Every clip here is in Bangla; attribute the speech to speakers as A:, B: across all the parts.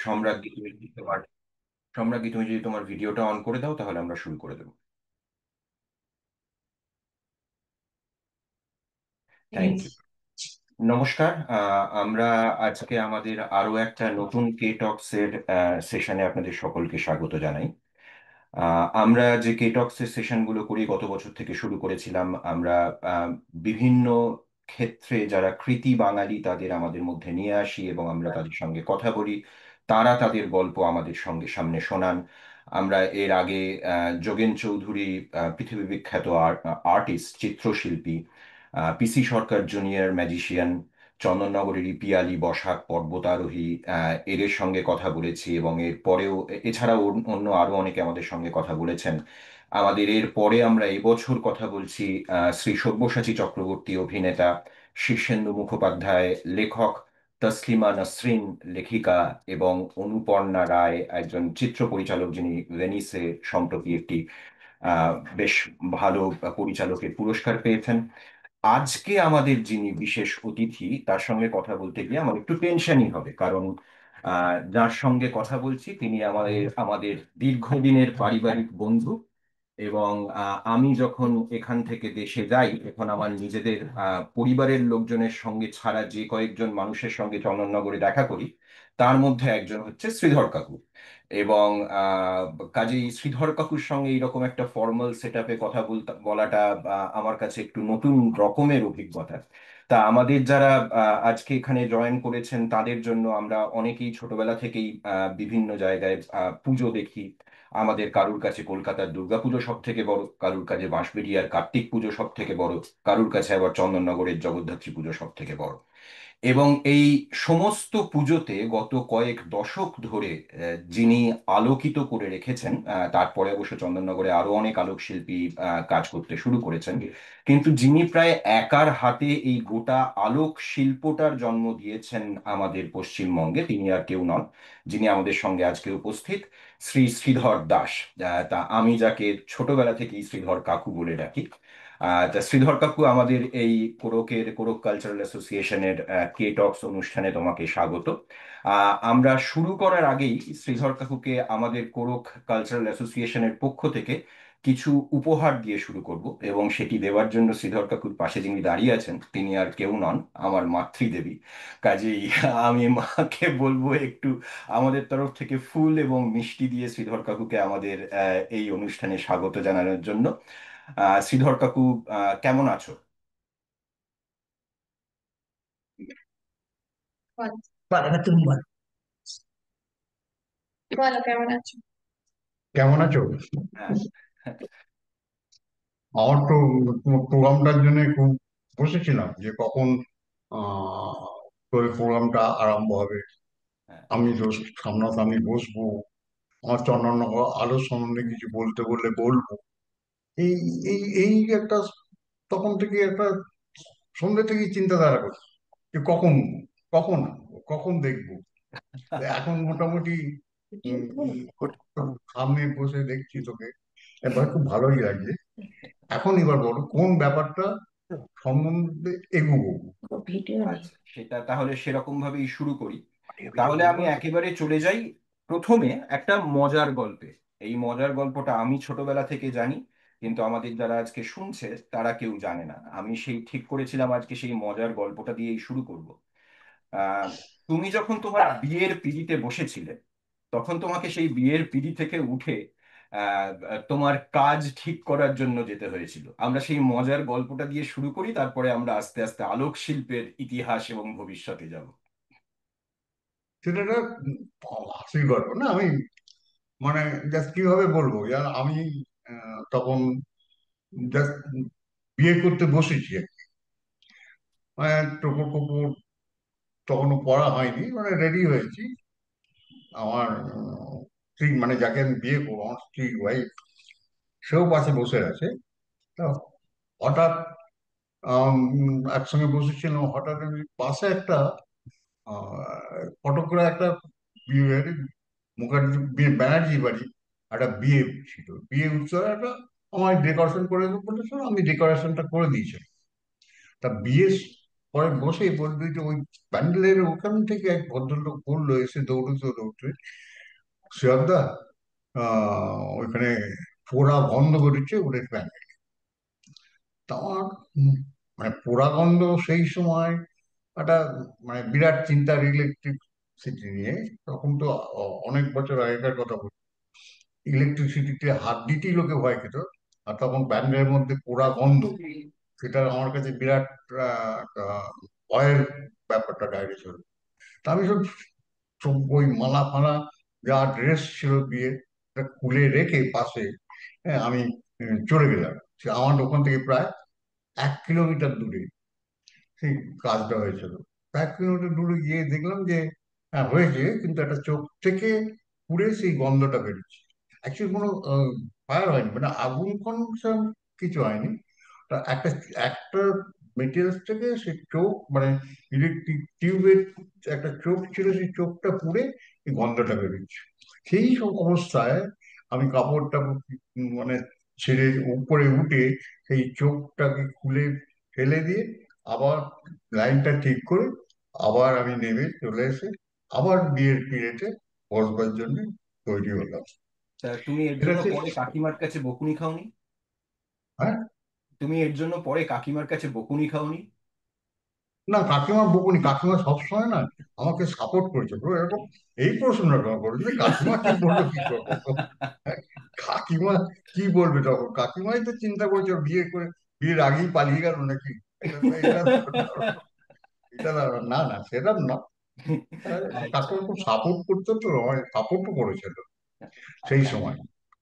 A: সম্রাজ্ঞী তুমি যদি তোমার সম্রাজ্ঞী তুমি যদি তোমার ভিডিওটা অন করে দাও তাহলে আমরা শুরু করে দেবো। Thank you. নমস্কার। আমরা আজকে আমাদের আরো একটা নতুন কে টক্স এর সেশনে আপনাদের সকলকে স্বাগত জানাই। আমরা যে কে টক্স এর সেশনগুলো করি গত বছর থেকে শুরু করেছিলাম। আমরা বিভিন্ন ক্ষেত্রে যারা কৃতি বাঙালি তাদের আমাদের মধ্যে নিয়ে আসি এবং আমরা তাদের সঙ্গে কথা বলি। তারা তাদের গল্প আমাদের সঙ্গে সামনে শোনান। আমরা এর আগে যোগেন চৌধুরী, পৃথিবী বিখ্যাত আর্টিস্ট চিত্রশিল্পী, পিসি সরকার জুনিয়র ম্যাজিশিয়ান, চন্দননগরের পিয়ালি বসাক পর্বতারোহী, এদের সঙ্গে কথা বলেছি এবং এর পরেও এছাড়াও অন্য আরো অনেকে আমাদের সঙ্গে কথা বলেছেন। আমাদের এর পরে আমরা এবছর কথা বলছি শ্রী সব্যসাচী চক্রবর্তী অভিনেতা, শীর্ষেন্দু মুখোপাধ্যায় লেখক, তসলিমা নসরিন লেখিকা এবং অনুপর্ণা রায় একজন চিত্র পরিচালক, যিনি ভেনিসে সম্প্রতি একটি আহ, বেশ ভালো পরিচালকের পুরস্কার পেয়েছেন। আজকে আমাদের যিনি বিশেষ অতিথি তার সঙ্গে কথা বলতে গিয়ে আমার একটু টেনশনই হবে, কারণ যার সঙ্গে কথা বলছি তিনি আমাদের আমাদের দীর্ঘদিনের পারিবারিক বন্ধু। এবং আমি যখন এখান থেকে দেশে যাই তখন আমার নিজেদের পরিবারের লোকজনের সঙ্গে ছাড়া যে কয়েকজন মানুষের সঙ্গে চন্দননগরে দেখা করি তার মধ্যে একজন হচ্ছে শ্রীধর কাকু। এবং কাজেই শ্রীধর কাকুর সঙ্গে এইরকম একটা ফর্মাল সেট আপে কথা বলাটা আমার কাছে একটু নতুন রকমের অভিজ্ঞতা। তা আমাদের যারা আজকে এখানে জয়েন করেছেন তাদের জন্য আমরা অনেকেই ছোটবেলা থেকেই বিভিন্ন জায়গায় পুজো দেখি। আমাদের কারুর কাছে কলকাতার দুর্গাপুজো সব থেকে বড়, কারুর কাছে বাঁশবেড়িয়ার কার্তিক পুজো সব থেকে বড়, কারুর কাছে আবার চন্দননগরের জগদ্ধাত্রী পুজো সব থেকে বড়। এবং এই সমস্ত পুজোতে গত কয়েক দশক ধরে যিনি আলোকিত করে রেখেছেন, তারপরে অবশ্য চন্দননগরে আরো অনেক আলোক শিল্পী কাজ করতে শুরু করেছেন, কিন্তু যিনি প্রায় একার হাতে এই গোটা আলোক শিল্পটার জন্ম দিয়েছেন আমাদের পশ্চিমবঙ্গে, তিনি আর কেউ নন, যিনি আমাদের সঙ্গে আজকে উপস্থিত, শ্রী শ্রীধর দাস। তা আমি যাকে ছোটবেলা থেকেই শ্রীধর কাকু বলে ডাকি। তা শ্রীধর কাকু, আমাদের এই কোরক কালচারাল অ্যাসোসিয়েশনের কে টক্স অনুষ্ঠানে তোমাকে স্বাগত। আমরা শুরু করার আগেই শ্রীধর কাকুকে আমাদের কোরক কালচারাল অ্যাসোসিয়েশনের পক্ষ থেকে কিছু উপহার দিয়ে শুরু করব, এবং সেটি দেওয়ার জন্য শ্রীধর কাকুর পাশে যিনি দাঁড়িয়ে আছেন তিনি আর কেউ নন, আমার মাতৃদেবী। কাজেই আমি মাকে বলবো একটু আমাদের তরফ থেকে ফুল এবং মিষ্টি দিয়ে শ্রীধর কাকুকে আমাদের এই অনুষ্ঠানে স্বাগত জানানোর জন্য। শ্রীধর কাকু, কেমন আছো?
B: বল। বল, এবার তুমি বল। বলো কেমন আছো? কেমন আছো?
A: হ্যাঁ।
B: আমার তো প্রোগ্রামটার জন্য খুব বসেছিলাম যে কখন আহ তোর প্রোগ্রামটা আরম্ভ হবে।
A: হ্যাঁ।
B: আমি তো সামনাসামনি বসবো, আমার চন্দননগর আলো সম্বন্ধে কিছু বলতে বললে বলবো। এই এই এই একটা তখন থেকে একটা সন্ধ্যে থেকেই চিন্তাধারা করছি যে কখন কখন কখন দেখবো। তো এখন মোটামুটি উম, সামনে বসে দেখছি তোকে, এবার খুব ভালোই লাগছে। এখন এবার বলো কোন ব্যাপারটা সম্বন্ধে এগোবো। ভিডিও নেই।
A: আচ্ছা, সেটা তাহলে সেরকম ভাবেই শুরু করি। তাহলে আমি একেবারে চলে যাই প্রথমে একটা মজার গল্পে। এই মজার গল্পটা আমি ছোটবেলা থেকে জানি, কিন্তু আমাদের যারা আজকে শুনছে তারা কেউ জানে না। আমি সেই ঠিক করেছিলাম আজকে সেই মজার গল্পটা দিয়েই শুরু করব। আহ তুমি যখন তোমার বিয়ের পিঁড়িতে বসেছিলে তখন তোমাকে সেই বিয়ের পিঁড়ি থেকে উঠে আহ তোমার কাজ ঠিক করার জন্য যেতে হয়েছিল। আমরা সেই মজার গল্পটা দিয়ে শুরু করি, তারপরে আমরা আস্তে আস্তে আলোক শিল্পের ইতিহাস এবং ভবিষ্যতে যাব।
B: সেটা একটা হাসির গল্প না। আমি মানে জাস্ট কিভাবে বলবো, যার আমি তখন জাস্ট বিয়ে করতে বসেছি আর কি। মানে টোপর টোপর তখনও পড়া হয়নি, মানে রেডি হয়েছি। আমার স্ত্রী, মানে যাকে আমি বিয়ে করবো, আমার স্ত্রী ওয়াইফ, সেও পাশে বসে আছে। তা হঠাৎ একসঙ্গে বসেছিলাম, হঠাৎ আমি পাশে একটা ফটো করে একটা বিয়ে বাড়ি, মুখার্জি ব্যানার্জি বাড়ি একটা বিয়ে ছিল, বিয়ে উৎসবে একটা আমার ডেকোরেশন করে দেবো বলেছিল, আমি ডেকোরেশনটা করে দিয়েছিলাম। তা বিয়ে পরে বসে বলবি যে ওই প্যান্ডেলের ওখান থেকে এক ভদ্রলোক বললো এসে দৌড়তে দৌড়তে, শিয়াবদা, ওইখানে পোড়া গন্ধ বেরোচ্ছে ওদের প্যান্ডেল। তা আমার মানে পোড়া গন্ধ সেই সময় একটা মানে বিরাট চিন্তার ইলেকট্রিসিটি নিয়ে। তখন তো অনেক বছর আগেকার কথা বলি, ইলেকট্রিসিটিতে হাত দিতেই লোকে ভয় পেত। আর তখন প্যান্ডেলের মধ্যে পোড়া গন্ধ, সেটা আমার কাছে বিরাট একটা ভয়ের ব্যাপারটা দাঁড়িয়ে ছিল। তা আমি সব সব ওই মালা ফালা যা ড্রেস ছিল বিয়ে খুলে রেখে পাশে, হ্যাঁ, আমি চলে গেলাম। সে আমার ওখান থেকে প্রায় 1 কিলোমিটার দূরে সেই কাজটা হয়েছিল। 1 কিলোমিটার দূরে গিয়ে দেখলাম যে হ্যাঁ হয়েছে, কিন্তু একটা চোখ থেকে পুড়ে সেই গন্ধটা বেরোচ্ছে। অ্যাকচুয়ালি কোনো ফায়ার হয়নি, মানে আগুন ফাংশন কিছু হয়নি। তা একটা একটা মেটেরিয়ালস থেকে সে চোখ মানে ইলেকট্রিক টিউবের একটা চোখ ছিল, সেই চোখটা পুড়ে এই গন্ধটা বেরোচ্ছে। সেই সব অবস্থায় আমি কাপড়টা মানে ছেড়ে উপরে উঠে সেই চোখটাকে খুলে ফেলে দিয়ে আবার লাইনটা ঠিক করে আবার আমি নেমে চলে এসে আবার বিয়ের পিড়েতে বসবার জন্য তৈরি হলাম।
A: তা তুমি এর
B: এটা
A: জন্য
B: হচ্ছে,
A: পরে কাকিমার কাছে বকুনি খাওনি?
B: হ্যাঁ,
A: তুমি এর জন্য পরে কাকিমার কাছে বকুনি খাওনি?
B: না কাকিমা বকুনি, কাকিমা সবসময় না আমাকে সাপোর্ট করেছে বলো এরকম। এই প্রশ্নটা তোমার করলো যে কাকিমা কি বললো কি করবো। হ্যাঁ, কাকিমা কি বলবে তখন? কাকিমাই তো চিন্তা করছে ওর বিয়ে করে বিয়ের আগেই পালিয়ে গেল নাকি। এটা এটা এটা না না সেরকম না।
A: আচ্ছা।
B: কাকিমা খুব সাপোর্ট করতো, তো আমার সাপোর্টও করেছিল সেই সময়।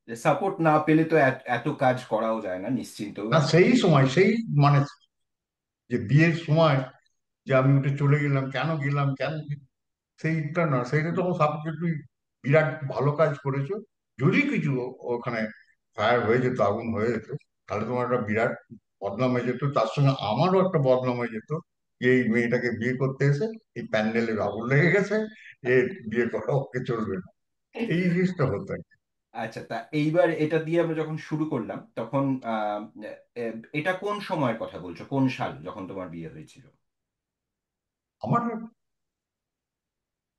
A: সাপোর্ট না পেলে তো এত কাজ করাও যায় না নিশ্চিন্ত।
B: না সেই সময় সেই মানে যে বিয়ের সময় যে আমি উঠে চলে গেলাম, কেন গেলাম কেন, সেইটা না, সেইটা তখন সাপোর্ট, তুই বিরাট ভালো কাজ করেছো। যদি কিছু ওখানে ফায়ার হয়ে যেত, আগুন হয়ে যেত, তাহলে তোমার একটা বিরাট বদনাম হয়ে যেত, তার সঙ্গে আমারও একটা বদনাম হয়ে যেত যে এই মেয়েটাকে বিয়ে করতে এসে এই প্যান্ডেলে আগুন লেগে গেছে, এ বিয়ে করা ওকে চলবে না, এই জিনিসটা হতো আর কি।
A: আচ্ছা, তা এইবার এটা দিয়ে আমরা যখন শুরু করলাম তখন এটা কোন সময়ের কথা বলছো, কোন সাল যখন তোমার বিয়ে হয়েছিল?
B: আমার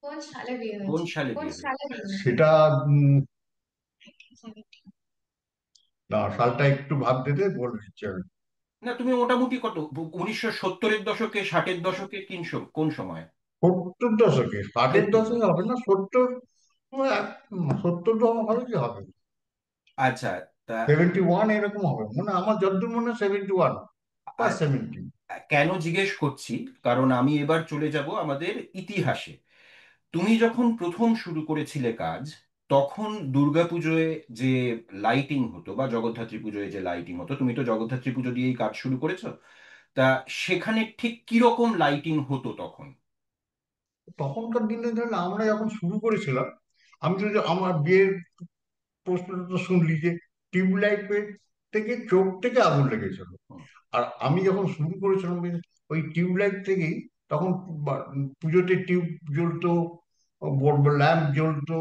C: কোন সালে বিয়ে
A: কোন
C: হয়েছে?
A: সালে
C: কোন
A: বিয়ে হয়েছিল?
C: সালে বিয়ে হয়েছে?
B: সেটা না, সালটা একটু ভাবতে দে, বলে দিচ্ছি আমি।
A: না, তুমি মোটামুটি কত, 1970-এর দশকে, 60-এর দশকে, কোন সময়?
B: 70 দশকে, 60-এর দশকে
A: 70-এর দশকে।
B: হবে না, 70, 70 তো হবে কি হবে,
A: আচ্ছা। তা
B: 71 এরকম হবে মনে হয়। আমার যতদূর মনে হয় 71 বা
A: আচ্ছা,
B: 70।
A: কেন জিজ্ঞেস করছি, কারণ আমি এবার চলে যাব আমাদের ইতিহাসে। তুমি যখন প্রথম শুরু করেছিলে কাজ, তখন দুর্গাপুজোয় যে লাইটিং হতো বা জগদ্ধাত্রী পুজোয় যে লাইটিং হতো, তুমি তো জগদ্ধাত্রী পুজো দিয়েই কাজ শুরু করেছো, তা সেখানে ঠিক কিরকম লাইটিং হতো তখন?
B: তখনকার দিনে ধরলে আমরা যখন শুরু করেছিলাম, আমি তো আমার বিয়ের প্রশ্নটা তো শুনলি যে টিউবলাইট থেকে চোখ থেকে আগুন লেগেছিল।
A: হুম।
B: আর আমি যখন শুরু করেছিলাম ওই টিউবলাইট থেকেই, তখন পুজোতে টিউব জ্বলতো, বড় ল্যাম্প জ্বলতো,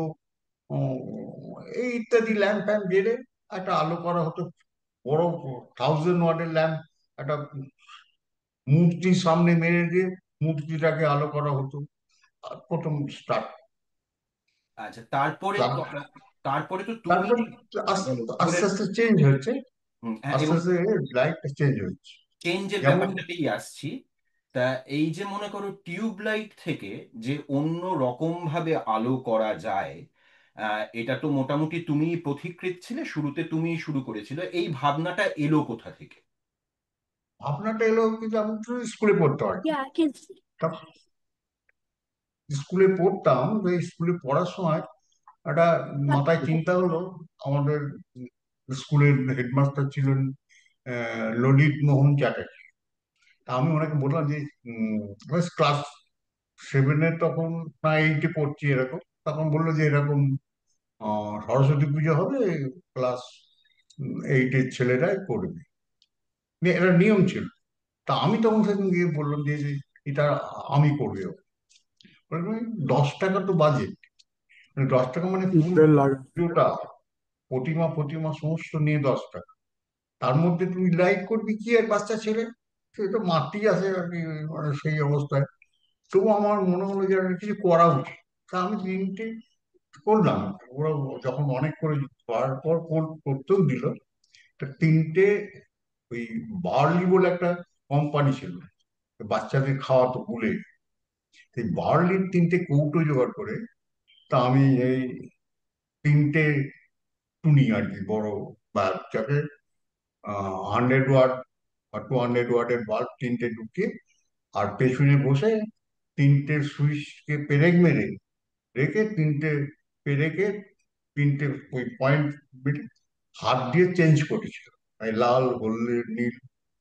B: এই ইত্যাদি ল্যাম্প ফ্যাম্প জেলে একটা আলো করা হতো। বড় 1000 ওয়াটের ল্যাম্প একটা মূর্তির সামনে মেরে দিয়ে মূর্তিটাকে আলো করা হতো। আর প্রথম স্টার্ট।
A: আচ্ছা, তারপরে তো তুমি।
B: তারপর
A: হ্যাঁ,
B: আস্তে
A: বলো, বলে
B: আস্তে
A: নাও।
B: আস্তে চেঞ্জ হয়েছে,
A: হ্যাঁ,
B: আস্তে
A: এবং
B: আস্তে লাইটটা চেঞ্জ হয়েছে।
A: চেঞ্জের
B: যেমন
A: ব্যাপারটাতেই আসছি। তা এই যে মনে করো টিউব লাইট থেকে যে অন্য রকম ভাবে আলো করা যায়, এটা তো মোটামুটি তুমি পথিকৃৎ ছিলে, শুরুতে তুমি শুরু করেছিলে, এই ভাবনাটা এলো কোথা থেকে?
B: ভাবনাটা এলো কিন্তু আমি তো স্কুলে পড়তাম আর কি। তা স্কুলে পড়তাম, তো এই স্কুলে পড়ার সময় একটা মাথায় চিন্তা হলো। আমাদের স্কুলের হেডমাস্টার ছিলেন ললিত মোহন চ্যাটার্জি। তা আমি ওনাকে বললাম যে ক্লাস 7-এ তখন, না 8-এ পড়ছি এরকম, তখন বললো যে এরকম সরস্বতী পুজো হবে, ক্লাস 8-এর ছেলেরাই করবে, এটা নিয়ম ছিল। তা আমি তখন সেদিন গিয়ে বললাম যে এটা আমি করবে। বললাম, 10 টাকা তো বাজেট, মানে 10 টাকা মানে ফুল
D: বেল লাগে।
B: পুজোটা, প্রতিমা প্রতিমা সমস্ত নিয়ে 10 টাকা, তার মধ্যে তুই লাইট করবি কি এক বাচ্চা ছেলে। সে তো মাটি আছে আর কি, মানে সেই অবস্থায়। তবু আমার মনে হলো যে একটা কিছু করা উচিত। তা আমি তিনটে করলাম। ওরা যখন অনেক করে করার পর করতেও দিল, তা তিনটে ওই বার্লি বলে একটা কোম্পানি ছিল, বাচ্চাদের খাওয়াতো গুলে, সেই বার্লির তিনটে কৌটো জোগাড় করে, তা আমি এই তিনটে টুনি আর কি, বড় বাচ্চাকে 100 ওয়াট বা 200 ওয়াটের বাল্ব তিনটে ঢুকিয়ে, আর পেছনে বসে তিনটে সুইচকে পেরেক মেরে রেখে, তিনটে পেরেকে তিনটে ওই পয়েন্ট হাত দিয়ে চেঞ্জ করেছিল, এই লাল, হলুদ, নীল,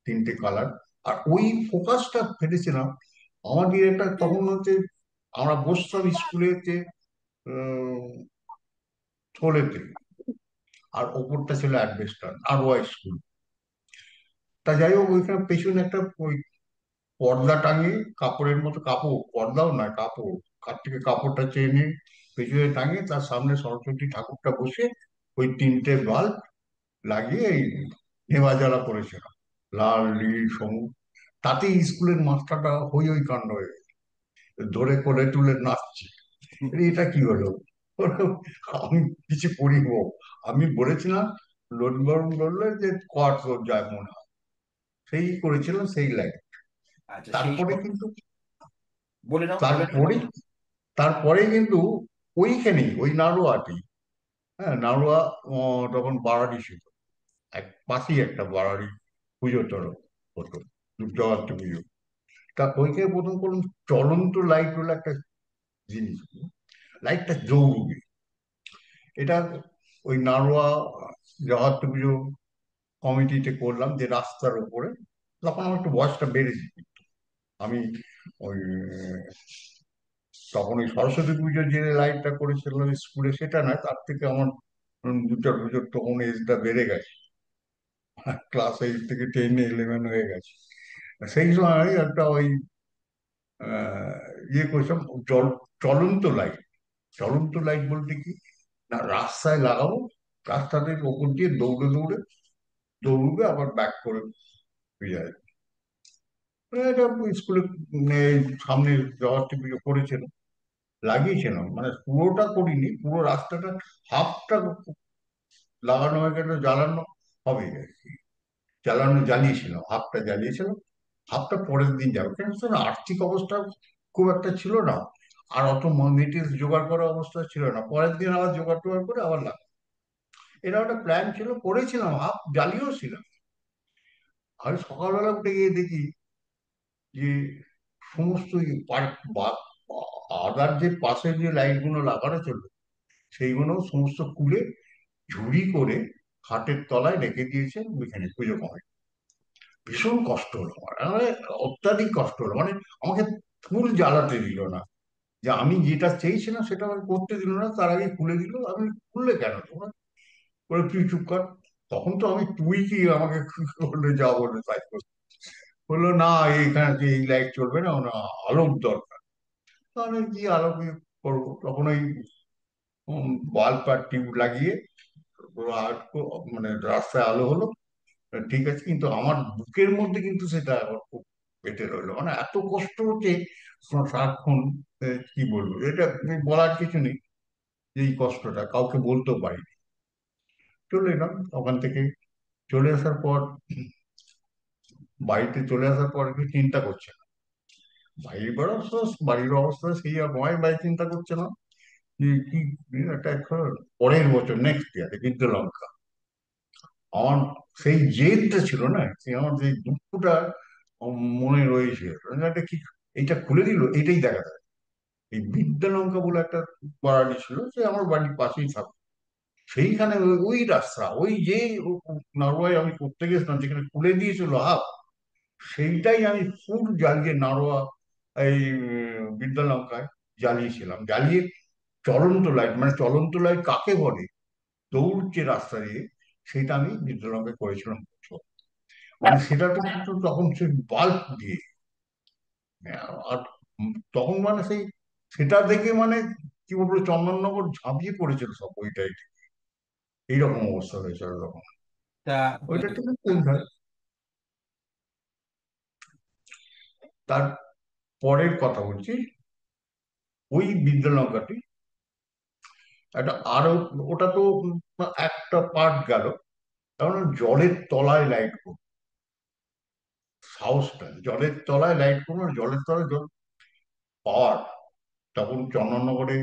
B: তিনটে কালার। আর ওই ফোকাসটা ফেলেছিলাম আমাদের একটা, তখন হচ্ছে আমরা বসতাম স্কুলেতে থলেতে, আর ওপরটা ছিল অ্যাডভেস্টার, আরওয়াই স্কুল। তা যাই হোক, ওইখানে পেছনে একটা ওই পর্দা টাঙিয়ে, কাপড়ের মতো, কাপড় পর্দাও নয়, কাপড়, কার থেকে কাপড়টা চেনে পেছনে টাঙিয়ে, তার সামনে সরস্বতী ঠাকুরটা বসে ওই তিনটে বাল্ব লাগিয়ে এই নেভার জ্বালা করেছিলাম, লাল, নীল, সবুজ। তাতেই স্কুলের মাস্টারটা হই হই কাণ্ড হয়ে গেছে, ধরে কোলে তুলে নাচছে। এটা কি হলো? আমি কিছু করিব, আমি বলেছিলাম লোড গরম করলে যে কর তোর যায় মনে হয়, সেই করেছিলাম, সেই লাইন।
A: আচ্ছা, সেই
B: তারপরে কিন্তু,
A: বলে নাও, বলে নাও।
B: তারপরে তারপরে কিন্তু ওইখানেই, ওই নাড়ুয়াটি, হ্যাঁ নাড়ুয়া, তখন বাড়ারি ছিল, এক পাশেই একটা বাড়ারি পুজো টরো হতো, জগদ্ধাত্রী পুজো। তা ওইখানে প্রথম করলাম চলন্ত লাইট হলো একটা জিনিস, লাইটটা জৌরুবে। এটা ওই নাড়ুয়া জগদ্ধাত্রী পুজো কমিটিতে করলাম, যে রাস্তার উপরে। তখন আমার একটু বয়সটা বেড়েছে, আমি ওই তখন ওই সরস্বতী পুজোর যে লাইটটা করেছিলাম স্কুলে, সেটা নয়, তার থেকে আমার 2-4 বছর তখন এজটা বেড়ে গেছে, ক্লাস 8 থেকে 10-11 হয়ে গেছে। সেই সময় আমি একটা ওই আহ, ইয়ে করছিলাম, জল চলন্ত লাইট। চলন্ত লাইট বলতে কি না, রাস্তায় লাগাবো, রাস্তাতে ওপর দিয়ে দৌড়ে দৌড়ে দৌড়বে, আবার ব্যাক করে ফিরে যায়। এটা স্কুলে সামনে জগৎটি পুজো করেছিল, লাগিয়েছিলাম, মানে পুরোটা করিনি, পুরো রাস্তাটা হাফটা লাগানো হয়ে গেল, জ্বালানো হবে আর কি। জ্বালিয়েছিলাম, হাফটা জ্বালিয়েছিলাম, হাফটা পরের দিন যাবে, কেন স্যার আর্থিক অবস্থা খুব একটা ছিল না, আর অত মেটেরিয়ালস জোগাড় করার অবস্থা ছিল না, পরের দিন আবার জোগাড় টোগাড় করে আবার লাগা। এটা একটা প্ল্যান ছিল, করেছিলাম, হাফ জ্বালিয়েও ছিলাম। আমি সকালবেলা উঠে গিয়ে দেখি যে সমস্ত আদার যে পাশে যে লাইট গুলো লাগানো ছিল, সেইগুলো সমস্ত খুলে ঝুড়ি করে খাটের তলায় রেখে দিয়েছেন ওইখানে পুজো কমিটি। ভীষণ কষ্ট হলো আমার, মানে অত্যাধিক কষ্ট হলো, মানে আমাকে ফুল জ্বালাতে দিল না, যে আমি যেটা চেয়েছিলাম সেটা আমাকে করতে দিল না, তার আগে খুলে দিল। আমি খুললে কেন তোমরা, বলে তুই চুপ কর। তখন তো আমি, তুই কি আমাকে বললে, যা বলবে তাই করবে। বললো না, এইখানে যে এই লাইট চলবে না, ওনা আলোক দরকার। তাহলে কি আলোক করবো? তখন ওই বাল্ব আর টিউব লাগিয়ে পুরো মানে রাস্তায় আলো হলো। ঠিক আছে, কিন্তু আমার বুকের মধ্যে কিন্তু সেটা আবার খুব পেটে রইলো, মানে এত কষ্ট হচ্ছে সারাক্ষণ। কি বলবো, এটা বলার কিছু নেই, যে এই কষ্টটা কাউকে বলতেও পারিনি। চলে এলাম ওখান থেকে। চলে আসার পর, বাড়িতে চলে আসার পর একটু চিন্তা করছে, বাড়ির অবস্থা সেই আর নয়, বাড়ি চিন্তা করছে না যে কি, একটা পরের বছর নেক্সট ইয়ারে বিদ্যালঙ্কা। আমার সেই জেদটা ছিল না, সেই আমার যে দুঃখটা মনে রয়েছে, একটা কি, এইটা খুলে দিল, এইটাই দেখা যায়। এই বিদ্যালঙ্কা বলে একটা বাড়ি ছিল, সে আমার বাড়ির পাশেই থাকতো। সেইখানে ওই রাস্তা, ওই যে নারোয়ায় আমি করতে গেছিলাম, যেখানে খুলে দিয়েছিল হাফ, সেইটাই আমি ফুল জ্বালিয়ে নারোয়া এই বিদ্যালঙ্কায় জ্বালিয়েছিলাম, জ্বালিয়ে চলন্ত লাইট, মানে চলন্ত লাইট কাকে বলে, দৌড়ছে রাস্তা দিয়ে, সেটা আমি বিদ্যালঙ্কায় করেছিলাম। মানে সেটা তো কিন্তু তখন সেই বাল্ব দিয়ে, আর তখন মানে সেই, সেটা দেখে মানে কি বলবো, চন্দননগর ঝাঁপিয়ে পড়েছিল সব ওইটাই, এইরকম অবস্থা হয়েছিল তখন।
A: তা
B: ওইটা ঠিক আছে। তার পরের কথা বলছি, ওই বিদ্যালঙ্কাটি একটা আরো, ওটা তো একটা পার্ট গেল, কারণ জলের তলায় লাইট করবো, সাহসটা জলের তলায় লাইট করবো, জলের তলায় জল পাওয়ার। তখন চন্দননগরে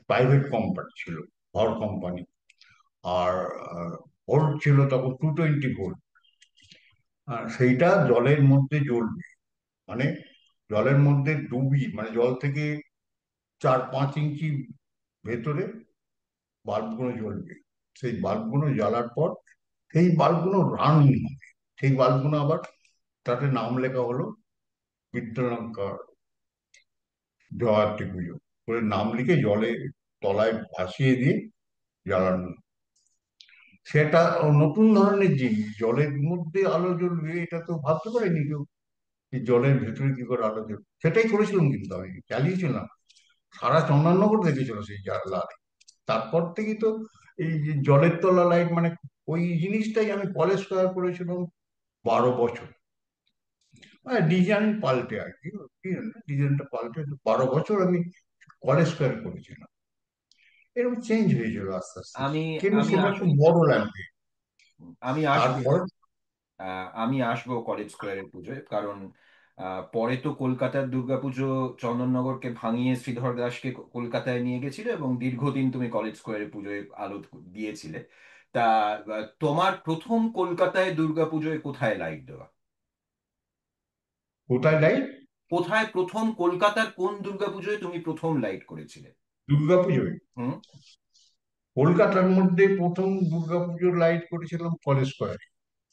B: প্রাইভেট কোম্পানি ছিল, ভর কোম্পানি। আর ভোল্ট ছিল তখন 220 ভোল্ট। আর সেইটা জলের মধ্যে জ্বলবে, মানে জলের মধ্যে ডুবি, মানে জল থেকে 4-5 ইঞ্চি ভেতরে বাল্বগুলো জ্বলবে। সেই বাল্বগুলো জ্বালার পর সেই বাল্বগুলো রানিং হবে। সেই বাল্বগুলো আবার তাতে নাম লেখা হলো বিদ্যালঙ্কার জয়াত্রী পুজো করে নাম লিখে জলে তলায় ভাসিয়ে দিয়ে জ্বালানো। সেটা নতুন ধরনের জিনিস, জলের মধ্যে আলো জ্বলবে, এটা তো ভাবতে পারিনি কেউ, যে জলের ভেতরে কি করে আলো জ্বলবে। সেটাই করেছিলাম, কিন্তু আমি চালিয়েছিলাম, সারা চন্দননগর দেখেছিল সেই লাইট। তারপর থেকে তো এই যে জলের তলা লাইট, মানে ওই জিনিসটাই আমি কলেজ স্কোয়ার করেছিলাম 12 বছর। মানে ডিজাইন পাল্টে আর কি, ডিজাইনটা পাল্টে 12 বছর আমি কলেজ স্কোয়ার করেছিলাম। এরকম চেঞ্জ হয়েছিল আস্তে আস্তে,
A: আমি
B: কিন্তু
A: আমি
B: সেটা খুব
A: আসবো
B: বড় লাগবে।
A: আমি আসবো
B: তারপরে
A: আমি আসবো কলেজ স্কোয়ারের পুজোয়, কারণ পরে তো কলকাতার দুর্গাপুজো চন্দননগরকে ভাঙিয়ে শ্রীধর দাসকে কলকাতায় নিয়ে গেছিল, এবং দীর্ঘদিন তুমি কলেজ স্কোয়ারের পুজোয় আলো দিয়েছিলে। তা তোমার প্রথম কলকাতায় দুর্গাপুজোয় কোথায় লাইট দেওয়া?
B: কোথায় লাইট?
A: কোথায় প্রথম, কলকাতার কোন দুর্গাপুজোয় তুমি প্রথম লাইট করেছিলে?
B: দুর্গাপুজোয়
A: হুম।
B: কলকাতার মধ্যে প্রথম দুর্গাপুজোর লাইট করেছিলাম কলেজ স্কোয়ারে।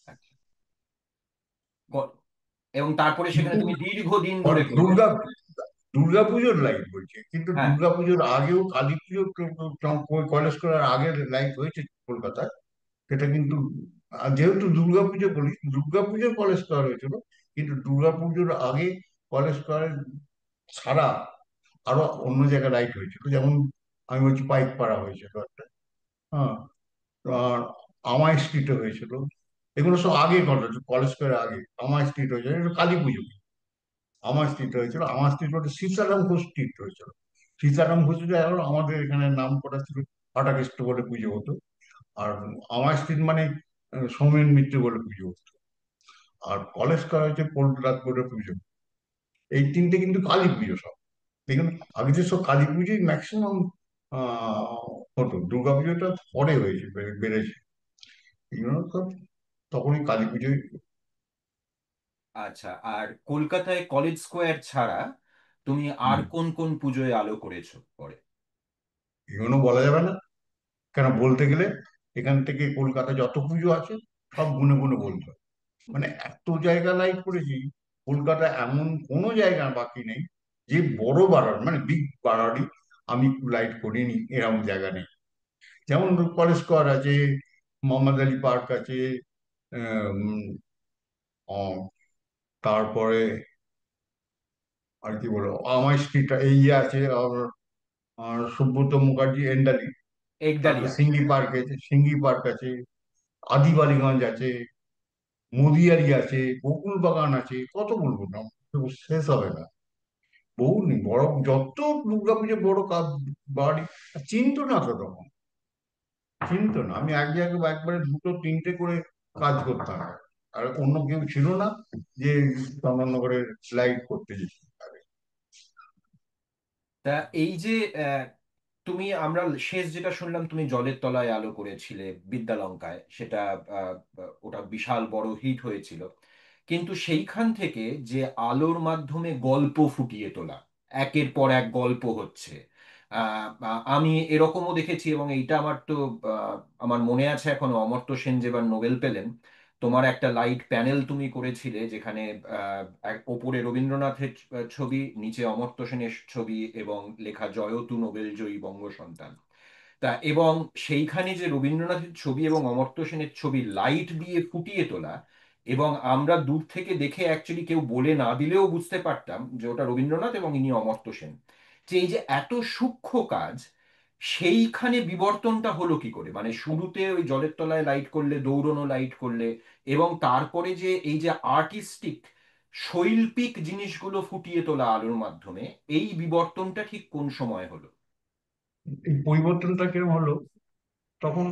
A: আচ্ছা। ক- এবং তারপরে সেখানে
B: কিন্তু
A: তুমি দীর্ঘদিন ধরে করেছো।
B: দুর্গা দুর্গাপুজোর লাইট বলছে, কিন্তু
A: হ্যাঁ।
B: দুর্গাপুজোর আগেও কালী পুজো কলেজ করার আগে লাইট হয়েছে কলকাতায়। সেটা কিন্তু যেহেতু দুর্গাপুজো বলি, দুর্গাপুজোর কলেজ করা হয়েছিল, কিন্তু দুর্গাপুজোর আগে কলেজ করার ছাড়া আরো অন্য জায়গায় লাইট হয়েছিল। যেমন আমি বলছি পাইক পাড়া হয়েছিল একটা, হ্যাঁ, আর আমায় স্ট্রিটে হয়েছিল। এগুলো সব আগে ঘটনা, কলেজ করার আগে আমায় স্ট্রিট হয়েছিল, এটা কালী পুজো। আমার স্ট্রিট হয়েছিল, আমার স্ট্রিট হচ্ছে সীতারাম ঘোষ স্ট্রিট হয়েছিল। সীতারাম ঘোষ যে এখন আমাদের এখানে নাম করা ছিল, ফাটাকেষ্ট বলে পুজো হতো। আর আমার স্ট্রিট মানে সৌমেন মিত্র বলে পুজো হতো। আর কলেজ করা হয়েছে পল্টনাথ বলে পুজো। এই তিনটে কিন্তু কালী পুজো সব। দেখুন, আগে যে সব কালী পুজোই ম্যাক্সিমাম হতো, দুর্গা পুজোটা পরে হয়েছে, বেড়েছে। এই জন্য তো তখনই কালী পুজোই।
A: আচ্ছা, আর কলকাতায় কলেজ স্কোয়ার ছাড়া তুমি আর
B: হুম,
A: কোন কোন পুজোয় আলো করেছো পরে?
B: এগুলো বলা যাবে না, কেন বলতে গেলে এখান থেকে কলকাতা যত পুজো আছে সব গুনে গুনে বলতে হয়। মানে এত জায়গা লাইট করেছি, কলকাতা এমন কোনো জায়গা বাকি নেই যে বড় বাড়ার মানে বিগ বাড়ারই আমি লাইট করিনি, এরকম জায়গা নেই। যেমন কলেজ স্কোয়ার আছে, মোহাম্মদ আলী পার্ক আছে, উম, তারপরে আর কি বলবো, আমার স্ট্রিট এই ইয়ে আছে, আর সুব্রত মুখার্জি এন্ডালি। তারপরে
A: একডালিয়া।
B: সিঙ্গি পার্ক আছে, আদিবাড়িগঞ্জ আছে, মুদিয়ারি আছে, বকুল বাগান আছে, কত বলবো না, শেষ হবে না। বহু নেই, বড় যত দুর্গাপুজো বড় কাজ বাড়ি, চিনতো না তো তখন, চিনতো না। আমি এক জায়গায় একবারে দুটো তিনটে করে কাজ করতাম, আর অন্য কেউ ছিল না যে চন্দননগরের লাইট করতে যেত।
A: তা এই যে আহ, তুমি, আমরা শেষ যেটা শুনলাম তুমি জলের তলায় আলো করেছিলে বিদ্যালঙ্কায়, সেটা ওটা বিশাল বড় হিট হয়েছিল। কিন্তু সেইখান থেকে যে আলোর মাধ্যমে গল্প ফুটিয়ে তোলা, একের পর এক গল্প হচ্ছে, আমি এরকমও দেখেছি, এবং এইটা আমার তো আমার মনে আছে এখনো, অমর্ত্য সেন যেবার নোবেল পেলেন, তোমার একটা লাইট প্যানেল তুমি করেছিলে, যেখানে ওপরে রবীন্দ্রনাথের ছবি, নিচে অমর্ত্য সেনের ছবি, এবং লেখা জয়তু নোবেল জয়ী বঙ্গ সন্তান। তা এবং সেইখানে যে রবীন্দ্রনাথের ছবি এবং অমর্ত্য সেনের ছবি লাইট দিয়ে ফুটিয়ে তোলা, এবং আমরা দূর থেকে দেখে অ্যাকচুয়ালি কেউ বলে না দিলেও বুঝতে পারতাম যে ওটা রবীন্দ্রনাথ এবং ইনি অমর্ত্য সেন। যে এই যে এত সূক্ষ্ম কাজ, সেইখানে বিবর্তনটা হলো কি করে? মানে শুরুতে ওই জলের তলায় লাইট করলে, দৌড়নো লাইট করলে, এবং তারপরে যে এই যে আর্টিস্টিক শৈল্পিক জিনিসগুলো ফুটিয়ে তোলা আলোর মাধ্যমে, এই বিবর্তনটা ঠিক কোন সময় হলো?
B: এই পরিবর্তনটা কিরকম হলো তখন,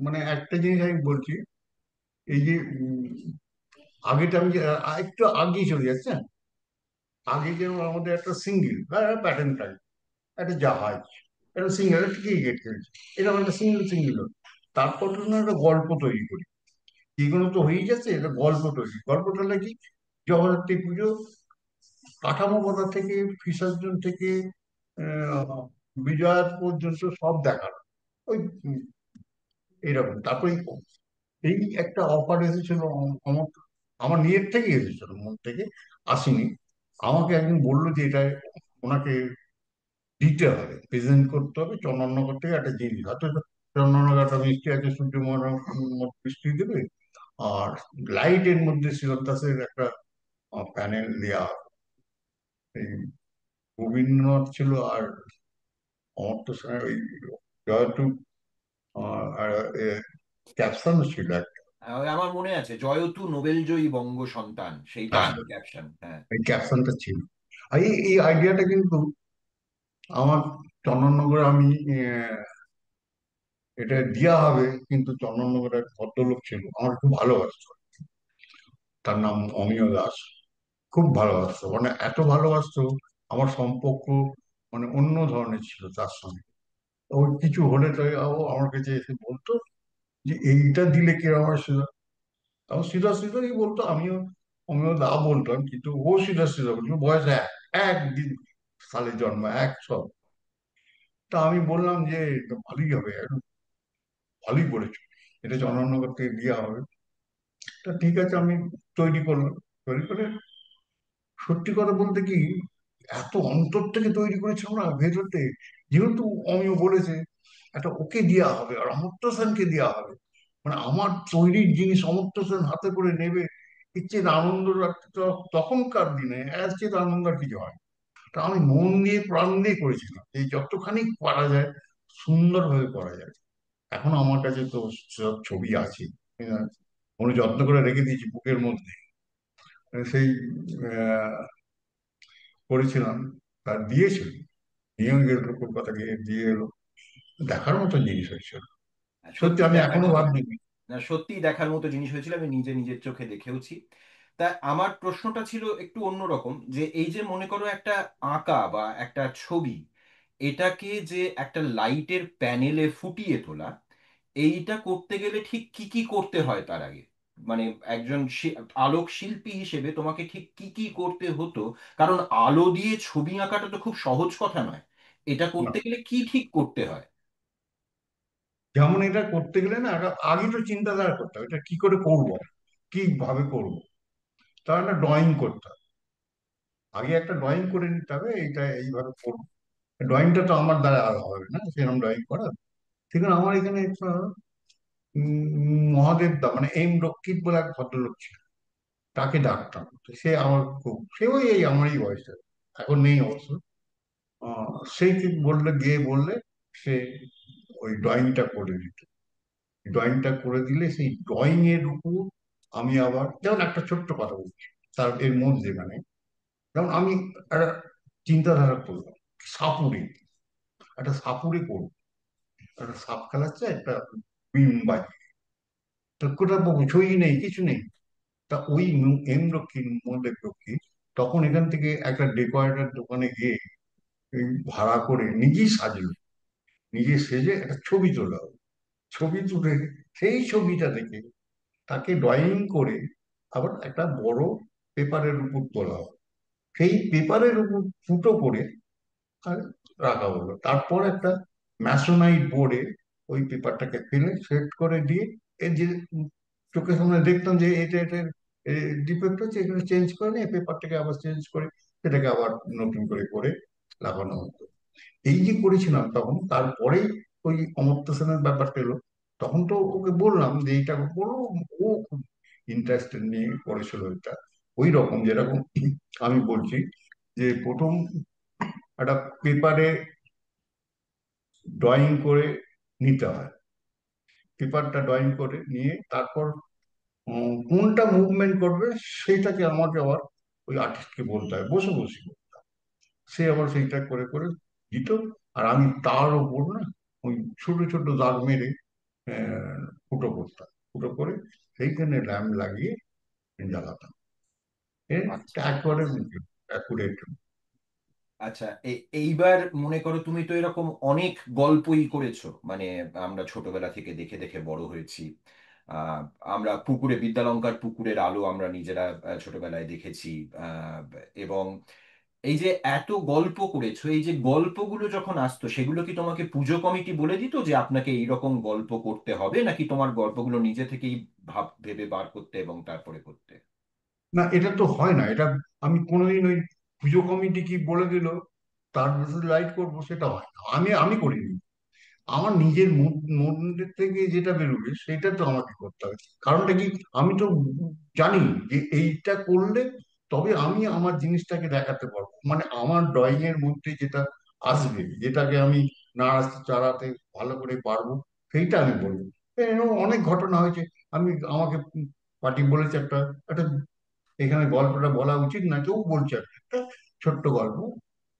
B: মানে একটা জিনিস আমি বলছি, এই যে আগেটা আমি একটু আগেই চলে যাচ্ছে, হ্যাঁ? আগে যেমন আমাদের একটা সিঙ্গেল প্যাটার্ন টাইপ, একটা জাহাজ, একটা সিঙ্গেল, একটা ক্রিকেট খেলছে, এরকম একটা সিঙ্গেল সিঙ্গেল। তারপর তো না একটা গল্প তৈরি করি, এগুলো তো হয়েই যাচ্ছে, এটা গল্প তৈরি, গল্পটা নাকি জগদ্ধাত্রী পুজো, কাঠামোগত থেকে বিসর্জন থেকে আহ, বিজয়া পর্যন্ত সব দেখানো, ওই এইরকম। তারপরে এই একটা অফার এসেছিল আমার, আমার নিজের থেকে এসেছিল, মন থেকে আসেনি। আমাকে একজন বললো যে এটা ওনাকে দিতে হবে, প্রেজেন্ট করতে হবে চন্দননগর থেকে একটা জিনিস, হয়তো চন্দননগর একটা মিষ্টি আছে, সূর্যমোহন মিষ্টি দেবে, আর লাইটের মধ্যে শ্রীরাম দাসের একটা প্যানেল দেওয়া, এই রবীন্দ্রনাথ ছিল আর অমর্ত্য সেনের ওই জয়তু আর ক্যাপশন ছিল একটা।
A: আমার মনে আছে, জয়তু নোবেলজয়ী বঙ্গ সন্তান, সেইটা
B: হ্যাঁ,
A: ছিল ক্যাপশন, হ্যাঁ।
B: এই ক্যাপশনটা ছিল। আর এই আইডিয়াটা কিন্তু আমার চন্দননগরে আমি এটা দেওয়া হবে, কিন্তু চন্দননগরে এক ভদ্রলোক ছিল আমার খুব ভালোবাসতো, তার নাম অমিয় দাস। খুব ভালোবাসতো, মানে এত ভালোবাসতো, আমার সম্পর্ক মানে অন্য ধরনের ছিল তার সঙ্গে। ওর কিছু হলে তাই ও আমার কাছে এসে বলতো যে এইটা দিলে কিরকম হয় সিধা, তাও সিধা সিধাই বলতো, আমিও দা বলতাম, কিন্তু ও সিধা সিধা বলতো, বয়স একদিন সালে জন্ম, এক সব। তা আমি বললাম যে এটা ভালোই হবে, একদম ভালোই বলেছো, এটা চন্দননগর থেকে দেওয়া হবে। তা ঠিক আছে, আমি তৈরি করলাম, তৈরি করে সত্যি কথা বলতে কি, এত অন্তর থেকে তৈরি করেছিলাম না ভেতর থেকে, যেহেতু অমিয় বলেছে একটা ওকে দেওয়া হবে আর অমর্ত্য সেনকে দেওয়া হবে, মানে আমার তৈরির জিনিস অমর্ত্য সেন হাতে করে নেবে, এর চেয়ে আনন্দ তখনকার দিনে এর চেয়ে আনন্দ আর কিছু হয়। তা আমি মন দিয়ে প্রাণ দিয়ে করেছিলাম, এই যতখানি পারা যায় সুন্দরভাবে করা যায়। এখন আমার কাছে তো সব ছবি আছে, মনে যত্ন করে রেখে দিয়েছি বুকের মধ্যে। সেই করেছিলাম, তার দিয়েছিল, নিয়েও গেল, কলকাতা গিয়ে দিয়ে এলো, দেখার মতো জিনিস হয়েছিল। সত্যি
A: সত্যি
B: আমি
A: দেখার
B: এখনো
A: মতো
B: ভাবছি।
A: না, সত্যি দেখার মতো জিনিস হয়েছিল, আমি নিজে নিজের চোখে দেখেওছি। তা আমার প্রশ্নটা ছিল একটু অন্যরকম, যে এই যে মনে করো একটা আঁকা বা একটা ছবি, এটাকে যে একটা লাইটের প্যানেলে ফুটিয়ে তোলা, এইটা করতে গেলে ঠিক কি কি করতে হয় তার আগে? মানে একজন আলোক শিল্পী হিসেবে তোমাকে ঠিক কি কি করতে হতো? কারণ আলো দিয়ে ছবি আঁকাটা তো খুব সহজ কথা নয়। এটা
B: না,
A: করতে গেলে কি ঠিক করতে হয়?
B: যেমন এটা করতে গেলে না, একটা আগে তো চিন্তাধারা করতে হবে এটা কি করে করবো, কিভাবে করবো, তার একটা ড্রয়িং করতে হবে। আগে একটা ড্রয়িং করে নিতে হবে, এইটা এইভাবে করবো। ড্রয়িংটা তো আমার দ্বারা আর হবে না সেরকম ড্রয়িং করা। ঠিক আছে, আমার এখানে একটা মহাদেব দা মানে এম রক্ষিত বলে এক ভদ্রলোক ছিল, তাকে ডাকতাম। তো সে আমার খুব, সে ওই এই আমারই বয়সে, এখন নেই অবশ্য। সেই কি বললে, গিয়ে বললে সে ওই ড্রয়িংটা করে দিত। ড্রয়িংটা করে দিলে সেই ড্রয়িং এর উপর আমি আবার, যেমন একটা ছোট্ট কথা বলছি তার এর মধ্যে, মানে যেমন আমি একটা চিন্তাধারা করলাম, সাপুরে, একটা সাপুরে করবো, একটা সাপ খেলাচ্ছে একটা বিন বাজিয়ে, তো কোথাও ছই নেই, কিছু নেই। তা ওই এম রক্ষী, মহাদেব রক্ষী তখন এখান থেকে একটা ডেকোরেটর দোকানে গিয়ে এই ভাড়া করে নিজেই সাজলো, নিজে সেজে একটা ছবি তোলা হলো। ছবি তুলে সেই ছবিটা দেখে তাকে ড্রয়িং করে আবার একটা বড় পেপারের উপর তোলা হলো, সেই পেপারের উপর ফুটো করে আর রাখা হলো। তারপর একটা ম্যাসোনাইট বোর্ডে ওই পেপারটাকে ফেলে সেট করে দিয়ে, এই যে চোখের সামনে দেখতাম যে এটা এটা ডিফেক্ট হচ্ছে, এখানে চেঞ্জ করে নিয়ে পেপারটাকে আবার চেঞ্জ করে সেটাকে আবার নতুন করে করে লাগানো হতো। এই যে করেছিলাম তখন, তারপরেই ওই অমর্ত্য সেনের ব্যাপারটা এলো। তখন তো ওকে বললাম যে এইটা করো, ও খুব ইন্টারেস্টেড নিয়ে করেছিল এটা। ওই রকম যেরকম আমি বলছি যে প্রথম একটা পেপারে ড্রয়িং করে নিতে হয়, পেপারটা ড্রয়িং করে নিয়ে তারপর কোনটা মুভমেন্ট করবে সেইটাকে আমাকে আবার ওই আর্টিস্টকে বলতে হয়, বসে বসে। সে আবার সেইটা করে করে দিত। আর আমি তার ওপর না ওই ছোট ছোট দাগ মেরে ফুটো করতাম, ফুটো করে সেইখানে ল্যাম্প লাগিয়ে জ্বালাতাম।
A: আচ্ছা।
B: একবারে অ্যাকুরেট।
A: আচ্ছা, এইবার মনে করো তুমি তো এরকম অনেক গল্পই করেছো, মানে আমরা ছোটবেলা থেকে দেখে দেখে বড় হয়েছি। আহ, আমরা পুকুরে, বিদ্যালঙ্কার পুকুরের আলো আমরা নিজেরা ছোটবেলায় দেখেছি। আহ, এবং এই যে এত গল্প করেছো, এই যে গল্পগুলো যখন আসতো সেগুলো কি তোমাকে পুজো কমিটি বলে দিত যে আপনাকে এইরকম গল্প করতে হবে, নাকি তোমার গল্পগুলো নিজে থেকেই ভেবে বার করতে এবং তারপরে করতে?
B: না, এটা তো হয় না। এটা আমি কোনোদিন ওই পুজো কমিটি কি বলে দিল তার লাইট করবো, সেটা হয় না। আমি আমি করিনি। আমার নিজের মনের থেকে যেটা বেরোবে সেটা তো আমাকে করতে হবে। কারণটা কি, আমি তো জানি যে এইটা করলে তবে আমি আমার জিনিসটাকে দেখাতে পারবো, মানে আমার ড্রয়িং এর মধ্যে যেটা আসবে, যেটাকে আমি নাড়াতে চাড়াতে ভালো করে পারবো, সেইটা আমি বলবো। এরকম অনেক ঘটনা হয়েছে। আমি আমাকে পার্টি বলেছে একটা একটা এখানে গল্পটা বলা উচিত না, কেউ বলছে আর কি, একটা ছোট্ট গল্প।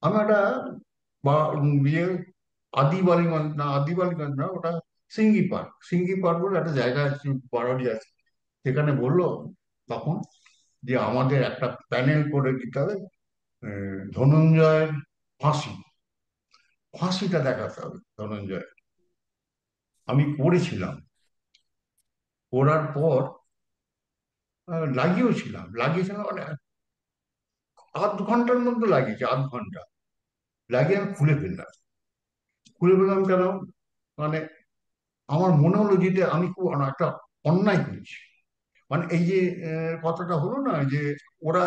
B: আমি একটা ইয়ে আদি বালিগঞ্জ না, আদি বালিগঞ্জ না, ওটা সিঙ্গি পার্ক। সিঙ্গি পার্ক বলে একটা জায়গা আছে, বারোয়ারি আছে। সেখানে বললো তখন যে আমাদের একটা প্যানেল করে দিতে হবে, ধনঞ্জয়ের ফাঁসি, ফাঁসিটা দেখাতে হবে ধনঞ্জয়। আমি পড়েছিলাম, পড়ার পর লাগিয়েছিলাম মানে আধ ঘন্টার মধ্যে লাগিয়েছি, আধ ঘন্টা লাগিয়ে আমি খুলে ফেললাম। খুলে ফেললাম কেন, মানে আমার মনে হলো যে এটা আমি খুব একটা অন্যায় করেছি। মানে এই যে কথাটা হলো না যে ওরা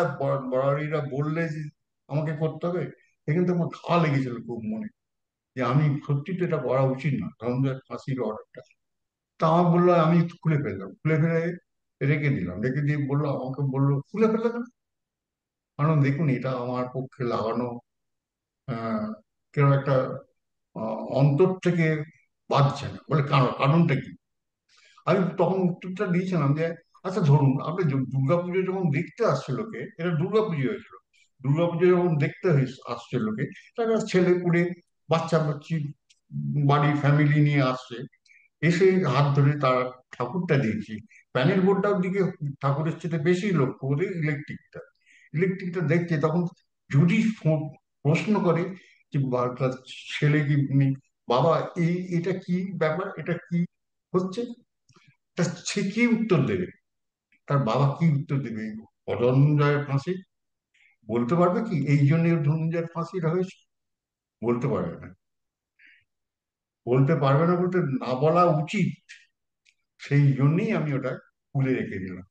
B: বড়ারিরা বললে যে আমাকে করতে হবে, এখান থেকে আমার ঘা লেগেছিল খুব মনে, যে আমি সত্যি তো এটা করা উচিত না, ধরনের ফাঁসির অর্ডারটা। তা আমার বললো, আমি খুলে ফেললাম, খুলে ফেলে রেখে দিলাম, রেখে দিয়ে বললো, আমাকে বললো খুলে ফেলে কেন। কারণ দেখুন এটা আমার পক্ষে লাগানো কেন একটা অন্তর থেকে বাঁধছে না, বলে কারণ কারণটা কি। আমি তখন উত্তরটা দিয়েছিলাম যে আচ্ছা ধরুন আপনি দুর্গাপুজো যখন দেখতে আসছে লোকে, এটা দুর্গাপুজো হয়েছিল, দুর্গাপুজো যখন দেখতে আসছে লোকে, তারা ছেলে পুলে বাচ্চা বাচ্চি বাড়ির ফ্যামিলি নিয়ে আসছে, এসে হাত ধরে তার ঠাকুরটা দেখছি। প্যানেল বোর্ডটার দিকে ঠাকুরের চেয়ে বেশি লক্ষ্য করে ইলেকট্রিকটা, ইলেকট্রিকটা দেখছে। তখন যদি প্রশ্ন করে যে তার ছেলে কি বাবা এটা কি ব্যাপার, এটা কি হচ্ছে, তা সে কি উত্তর দেবে, তার বাবা কি উত্তর দেবে? ধনঞ্জয়ের ফাঁসি বলতে পারবে কি এই জন্য ধনঞ্জয়ের ফাঁসিটা হয়েছে? বলতে পারবে না। বলতে পারবে না বলতে না বলা উচিত, সেই জন্যই আমি ওটা খুলে রেখে দিলাম।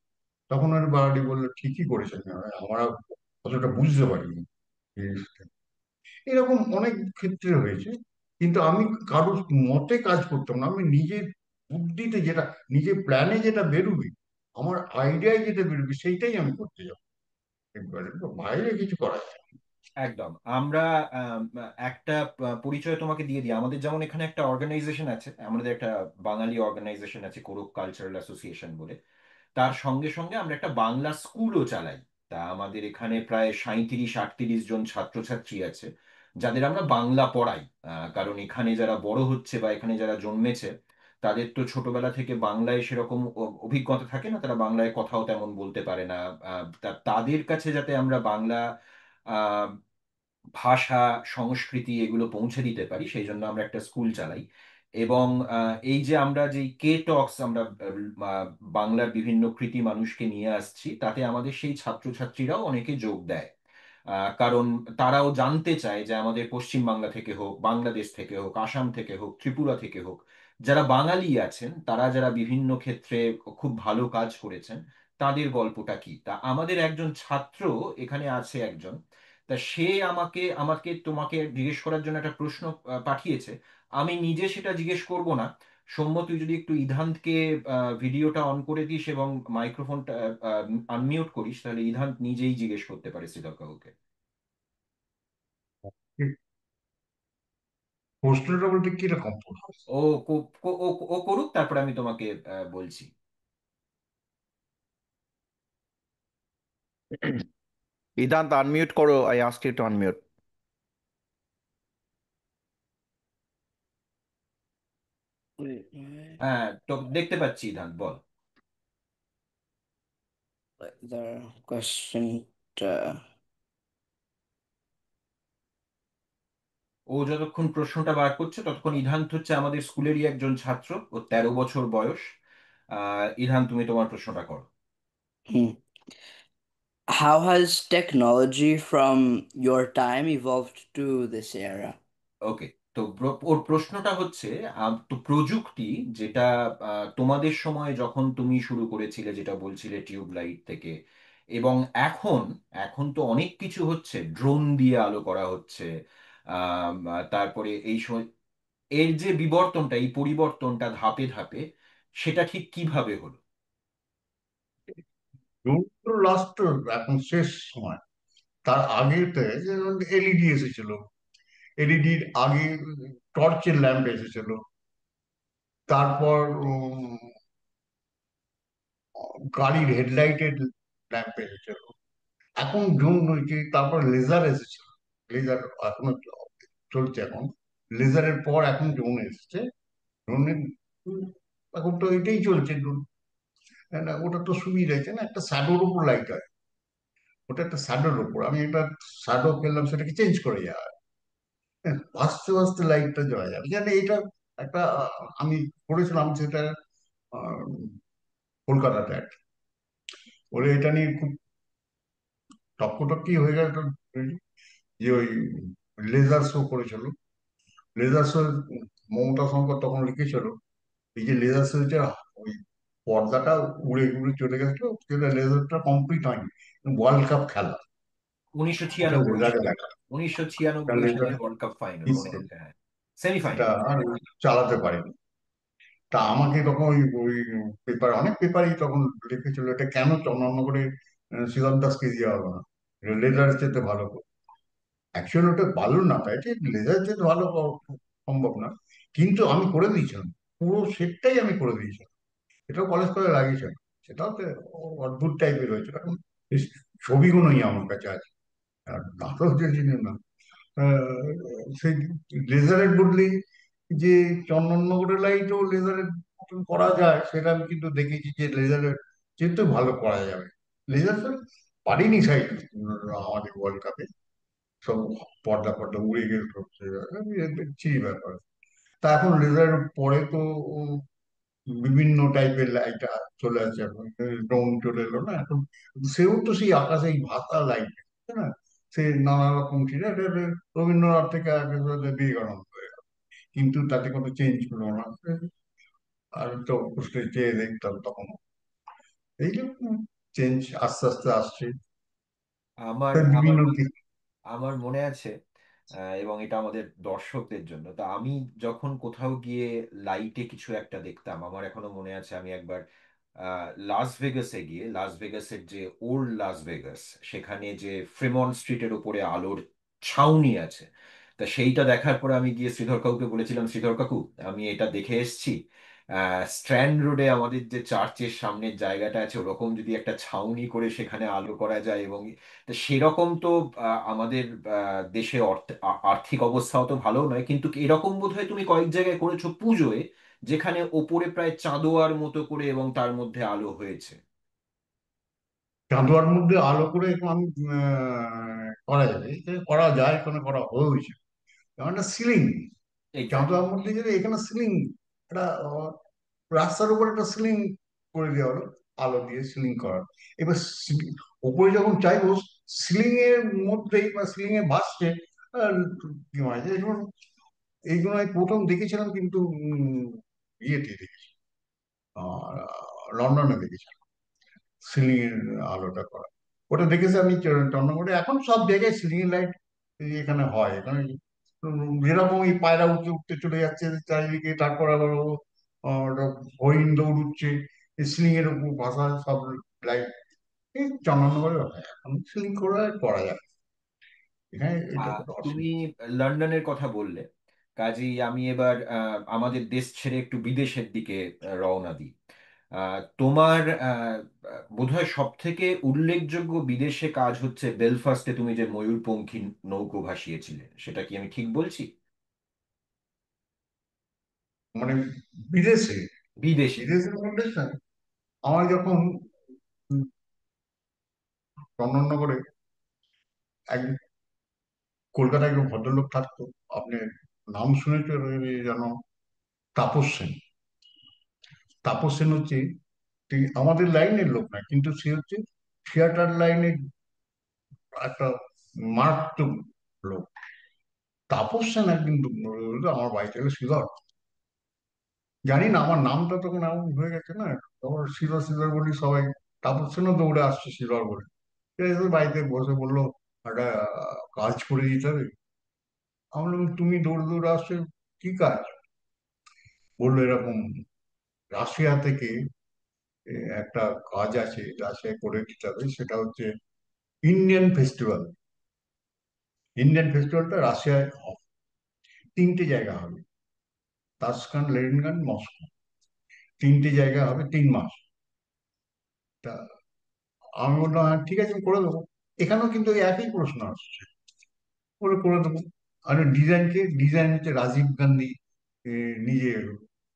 B: তখন ওর বাবাটি বললো ঠিকই করেছেন, আমরা অতটা বুঝতে পারিনি জিনিসটা। এরকম অনেক ক্ষেত্রে হয়েছে। কিন্তু আমি কারোর মতে কাজ করতাম না, আমি নিজের বুদ্ধিতে যেটা, নিজের প্ল্যানে যেটা বেরোবে, আমার আইডিয়ায় যেটা বেরোবে সেইটাই আমি করতে যাবো। এবারে তো বাইরে কিছু করা যায় না।
A: একদম। আমরা আম, একটা পরিচয় তোমাকে দিয়ে দিই। আমাদের যেমন এখানে একটা অর্গানাইজেশন আছে, আমাদের একটা বাঙালি অর্গানাইজেশন আছে, কোরক কালচারাল অ্যাসোসিয়েশন বলে। তার সঙ্গে সঙ্গে আমরা একটা বাংলা স্কুলও চালাই। তা আমাদের এখানে প্রায় 37-38 জন ছাত্রছাত্রী আছে যাদের আমরা বাংলা পড়াই। কারণ এখানে যারা বড় হচ্ছে বা এখানে যারা জন্মেছে, তাদের তো ছোটবেলা থেকে বাংলায় সেরকম অভিজ্ঞতা থাকে না, তারা বাংলায় কথাও তেমন বলতে পারে না। তাদের কাছে যাতে আমরা বাংলা ভাষা, সংস্কৃতি এগুলো পৌঁছে দিতে পারি, সেই জন্য আমরা একটা স্কুল চালাই। এবং এই যে আমরা যে কে টক্স আমরা বাংলার বিভিন্ন কৃতি মানুষকে নিয়ে আসছি, তাতে আমাদের সেই ছাত্রছাত্রীরাও অনেকে যোগ দেয়। কারণ তারাও জানতে চায় যে আমাদের পশ্চিম বাংলা থেকে হোক, বাংলাদেশ থেকে হোক, আসাম থেকে হোক, ত্রিপুরা থেকে হোক, যারা বাঙালি আছেন, তারা যারা বিভিন্ন ক্ষেত্রে খুব ভালো কাজ করেছেন, তাদের গল্পটা কি। তা আমাদের একজন ছাত্র এখানে আছে একজন, তা সে আমাকে আমাকে তোমাকে জিজ্ঞেস করার জন্য একটা প্রশ্ন পাঠিয়েছে। আমি নিজে সেটা জিজ্ঞেস করব না। সৌম্য, তুই যদি একটু ইধান্তকে ভিডিওটা অন করে দিস এবং মাইক্রোফোনটা আনমিউট করিস, তাহলে ইধান্ত নিজেই জিজ্ঞেস করতে পারে শ্রীধর কাকুকে।
B: প্রশ্নটা বলতে কিরকম প্রশ্ন?
A: ও ও করুক, তারপরে আমি তোমাকে বলছি।
C: ইদান্ত আনমিউট করো, I ask you to unmute.
D: Wait, wait,
A: হ্যাঁ, তো দেখতে পাচ্ছি, ধান বল।
D: the question.
A: ও যতক্ষণ প্রশ্নটা বার করছে ততক্ষণ ইধান্ত হচ্ছে আমাদের স্কুলেরই একজন ছাত্র, ও 13 বছর বয়স। ইধান, তুমি তোমার প্রশ্নটা করো।
D: Hmm. How has technology from your time evolved to this era?
A: ওকে, তো ওর প্রশ্নটা হচ্ছে, তো প্রযুক্তি যেটা তোমাদের সময় যখন তুমি শুরু করেছিলে, যেটা বলছিলে টিউব লাইট থেকে, এবং এখন এখন তো অনেক কিছু হচ্ছে, ড্রোন দিয়ে আলো করা হচ্ছে। তারপরে এই সময় এর যে বিবর্তনটা, এই পরিবর্তনটা ধাপে ধাপে, সেটা ঠিক কিভাবে হলো?
B: লাস্ট, এখন শেষ সময়। তার আগেতে এলইডি এসেছিল, এলইডির আগে টর্চের ল্যাম্প এসেছিল। তারপর গাড়ির হেডলাইটের ল্যাম্প এসেছিল। এখন জুম হয়েছে, তারপর লেজার এসেছিল। লেজার এখনো চলছে এখন। লেজারের পর এখন ড্রোন এসেছে। ড্রোনের এখন তো এটাই চলছে, ড্রোন। ওটা তো সুবিধা আছে না, একটা শ্যাডোর উপর লাইট হয়। ওটা একটা শ্যাডোর উপর, আমি একটা শ্যাডো পেলাম, সেটাকে চেঞ্জ করে যায়। আস্তে আস্তে লাইটটা জ্বলা যাবে জানি এটা একটা আমি পড়েছিলাম সেটা আহ, কলকাতাতে একটা। ওরা এটা নিয়ে খুব টক্কটক্কি হয়ে গেল, যে ওই লেজার শো করেছিল। লেজার শো, মমতা শঙ্কর তখন লিখেছিল, এই যে লেজার শো, যে ওই পর্দাটা উড়ে উড়ে চলে গেছিল, সেটা লেজারটা কমপ্লিট হয়নি। ওয়ার্ল্ড কাপ খেলা,
A: উনিশশো
B: ওটা
A: ছিয়ানব্বই
B: লেজারে
A: সালে
B: দেখা।
A: উনিশশো
B: ওটা
A: ছিয়ানব্বই
B: লেজার
A: সালের ওয়ার্ল্ড কাপ ফাইনাল
B: মিস
A: মনে
B: করে,
A: আছে, হ্যাঁ,
B: সেটা
A: সেমিফাইনাল।
B: আর চালাতে পারেনি। তা আমাকে তখন ওই ওই পেপার, অনেক পেপারই তখন লিখেছিল, এটা কেন চন্দননগরে শ্রীরাম দাসকে দেওয়া হলো না, লেজারের চেয়ে ভালো। অ্যাকচুয়ালি ওটা ভালো না, তাই ঠিক লেজারের চেয়ে ভালো সম্ভব না, কিন্তু আমি করে দিয়েছিলাম। পুরো সেটটাই আমি করে দিয়েছিলাম। এটাও কলেজ করে লাগিয়েছিলাম। সেটাও তো অদ্ভুত টাইপের হয়েছিল। এখন এই ছবিগুলোই আমার কাছে আছে, আর নাটক যে জিনিস না। আহ, সেই লেজারের বদলে যে চন্দননগরের লাইটও লেজারের মতন করা যায়, সেটা আমি কিন্তু দেখেছি যে লেজারের চেয়ে ভালো করা যাবে। লেজার তো পারিনি সাইড আমাদের ওয়ার্ল্ড কাপে, সব পর্দা পর্দা উড়ে গেল সব। আমি দেখছি ব্যাপার। তা এখন লেজারের পরে তো বিভিন্ন টাইপের লাইট চলে আসছে। এখন ড্রোন চলে এলো না এখন, সেও তো সেই আকাশে এই ভাতা লাইট, তাই না? সে নানা রকম ছিল, এটা রবীন্দ্রনাথ থেকে আগে বিবেকানন্দ হয়ে গেল। কিন্তু তাতে কোনো চেঞ্জ হলো না। আর তো প্রশ্নে চেয়ে দেখতাম তখন, এই যে চেঞ্জ আস্তে আস্তে আসছে।
A: আমার
B: তার
A: আমার
B: বিভিন্ন দিক।
A: আমার মনে আছে, এবং এটা আমাদের দর্শকদের জন্য, তা আমি যখন কোথাও গিয়ে লাইটে কিছু একটা দেখতাম, আমার এখনো মনে আছে, আমি একবার লাস ভেগাসে গিয়ে, লাস ভেগাসের যে ওল্ড লাস ভেগাস, সেখানে যে ফ্রেমন্ট স্ট্রিটের উপরে আলোর ছাউনি আছে, তা সেইটা দেখার পরে আমি গিয়ে শ্রীধর কাকুকে বলেছিলাম, শ্রীধর কাকু, আমি এটা দেখে এসেছি, স্ট্র্যান্ড রোডে আমাদের যে চার্চের সামনের জায়গাটা আছে, ওরকম যদি একটা ছাউনি করে সেখানে আলো করা যায়, এবং তো সেরকম তো আমাদের দেশে আর্থিক অবস্থাও তো ভালো নয়, কিন্তু এরকম বোধহয় তুমি কয়েক জায়গায় করেছো পুজোয়, যেখানে ওপরে প্রায় চাঁদোয়ার মতো করে এবং তার মধ্যে আলো হয়েছে।
B: চাঁদোয়ার মধ্যে আলো করে এখন আমি করা যাবে, করা যায়, এখানে করা হয়েছে। যেমন একটা সিলিং,
A: এক্স্যাক্টলি।
B: চাঁদোয়ার মধ্যে যদি এখানে সিলিং, একটা রাস্তার উপর একটা সিলিং করে দেওয়া হলো, আলো দিয়ে সিলিং করা। এবার উপরে যখন চাইবো, সিলিং এর মধ্যেই বা সিলিং এ ভাসছে। আর কি হয় যে এইগুলো আমি প্রথম দেখেছিলাম, কিন্তু ইয়েতে দেখেছি, আহ, লন্ডনে দেখেছিলাম সিলিং এর আলোটা করা। ওটা দেখেছি আমি চন্দ্রকোটে। এখন সব জায়গায় সিলিং লাইট এখানে হয়, এখানে যেরকম এই পায়রা উঠতে উঠতে চলে যাচ্ছে চারিদিকে, তারপর আবার ওটা হরিণ দৌড়ুচ্ছে, সিলিং এর উপর ভাষা সব লাইট। এই চন্দননগরে হয়, এখন সিলিং করা করা যায় এখানে, এটা কোনো
A: তুমি
B: অসুবিধা।
A: লন্ডনের কথা বললে, কাজেই আমি এবার আমাদের দেশ ছেড়ে একটু বিদেশের দিকে রওনা দিই। তোমার বোধহয় সব থেকে উল্লেখযোগ্য বিদেশে কাজ হচ্ছে বেলফাস্টে তুমি যে ময়ূরপঙ্খী নৌকো ভাসিয়েছিলে, সেটা কি আমি ঠিক বলছি?
B: মানে বিদেশে,
A: বিদেশে।
B: বিদেশে ফাউন্ডেশন আমার যখন চন্দননগরে এক কলকাতায় একজন ভদ্রলোক থাকতো, আপনি নাম শুনেছেন যেন, তাপস সেন। তাপস সেন হচ্ছে আমাদের লাইনের লোক না, কিন্তু সে হচ্ছে থিয়েটার লাইনের একটা মারাত্মক লোক। তাপস সেন একদিন বললো, আমার বাড়িতে এলো শ্রীধর, জানি না আমার নামটা তখন এমন হয়ে গেছে না, তখন শ্রীধর শ্রীধর বলি সবাই, তাপস সেনও দৌড়ে আসছে শ্রীধর বলে। সে এসে বাড়িতে বসে বললো, একটা কাজ করে দিতে হবে। আমি বললাম, তুমি দৌড়ে দৌড়ে আসছো, কি কাজ? বললো এরকম রাশিয়া থেকে একটা কাজ আছে, রাশিয়ায় করে দিতে হবে। সেটা হচ্ছে ইন্ডিয়ান ফেস্টিভ্যাল। ইন্ডিয়ান ফেস্টিভ্যালটা রাশিয়ায় হবে, তিনটে জায়গা হবে, তাসখান, লেনিনগ্রাড, মস্কো, তিনটে জায়গা হবে, 3 মাস। তা আমি বললাম, হ্যাঁ ঠিক আছে, আমি করে দেবো। এখানেও কিন্তু ওই একই প্রশ্ন আসছে, বলে করে দেবো। আর ডিজাইন হচ্ছে রাজীব গান্ধী নিজে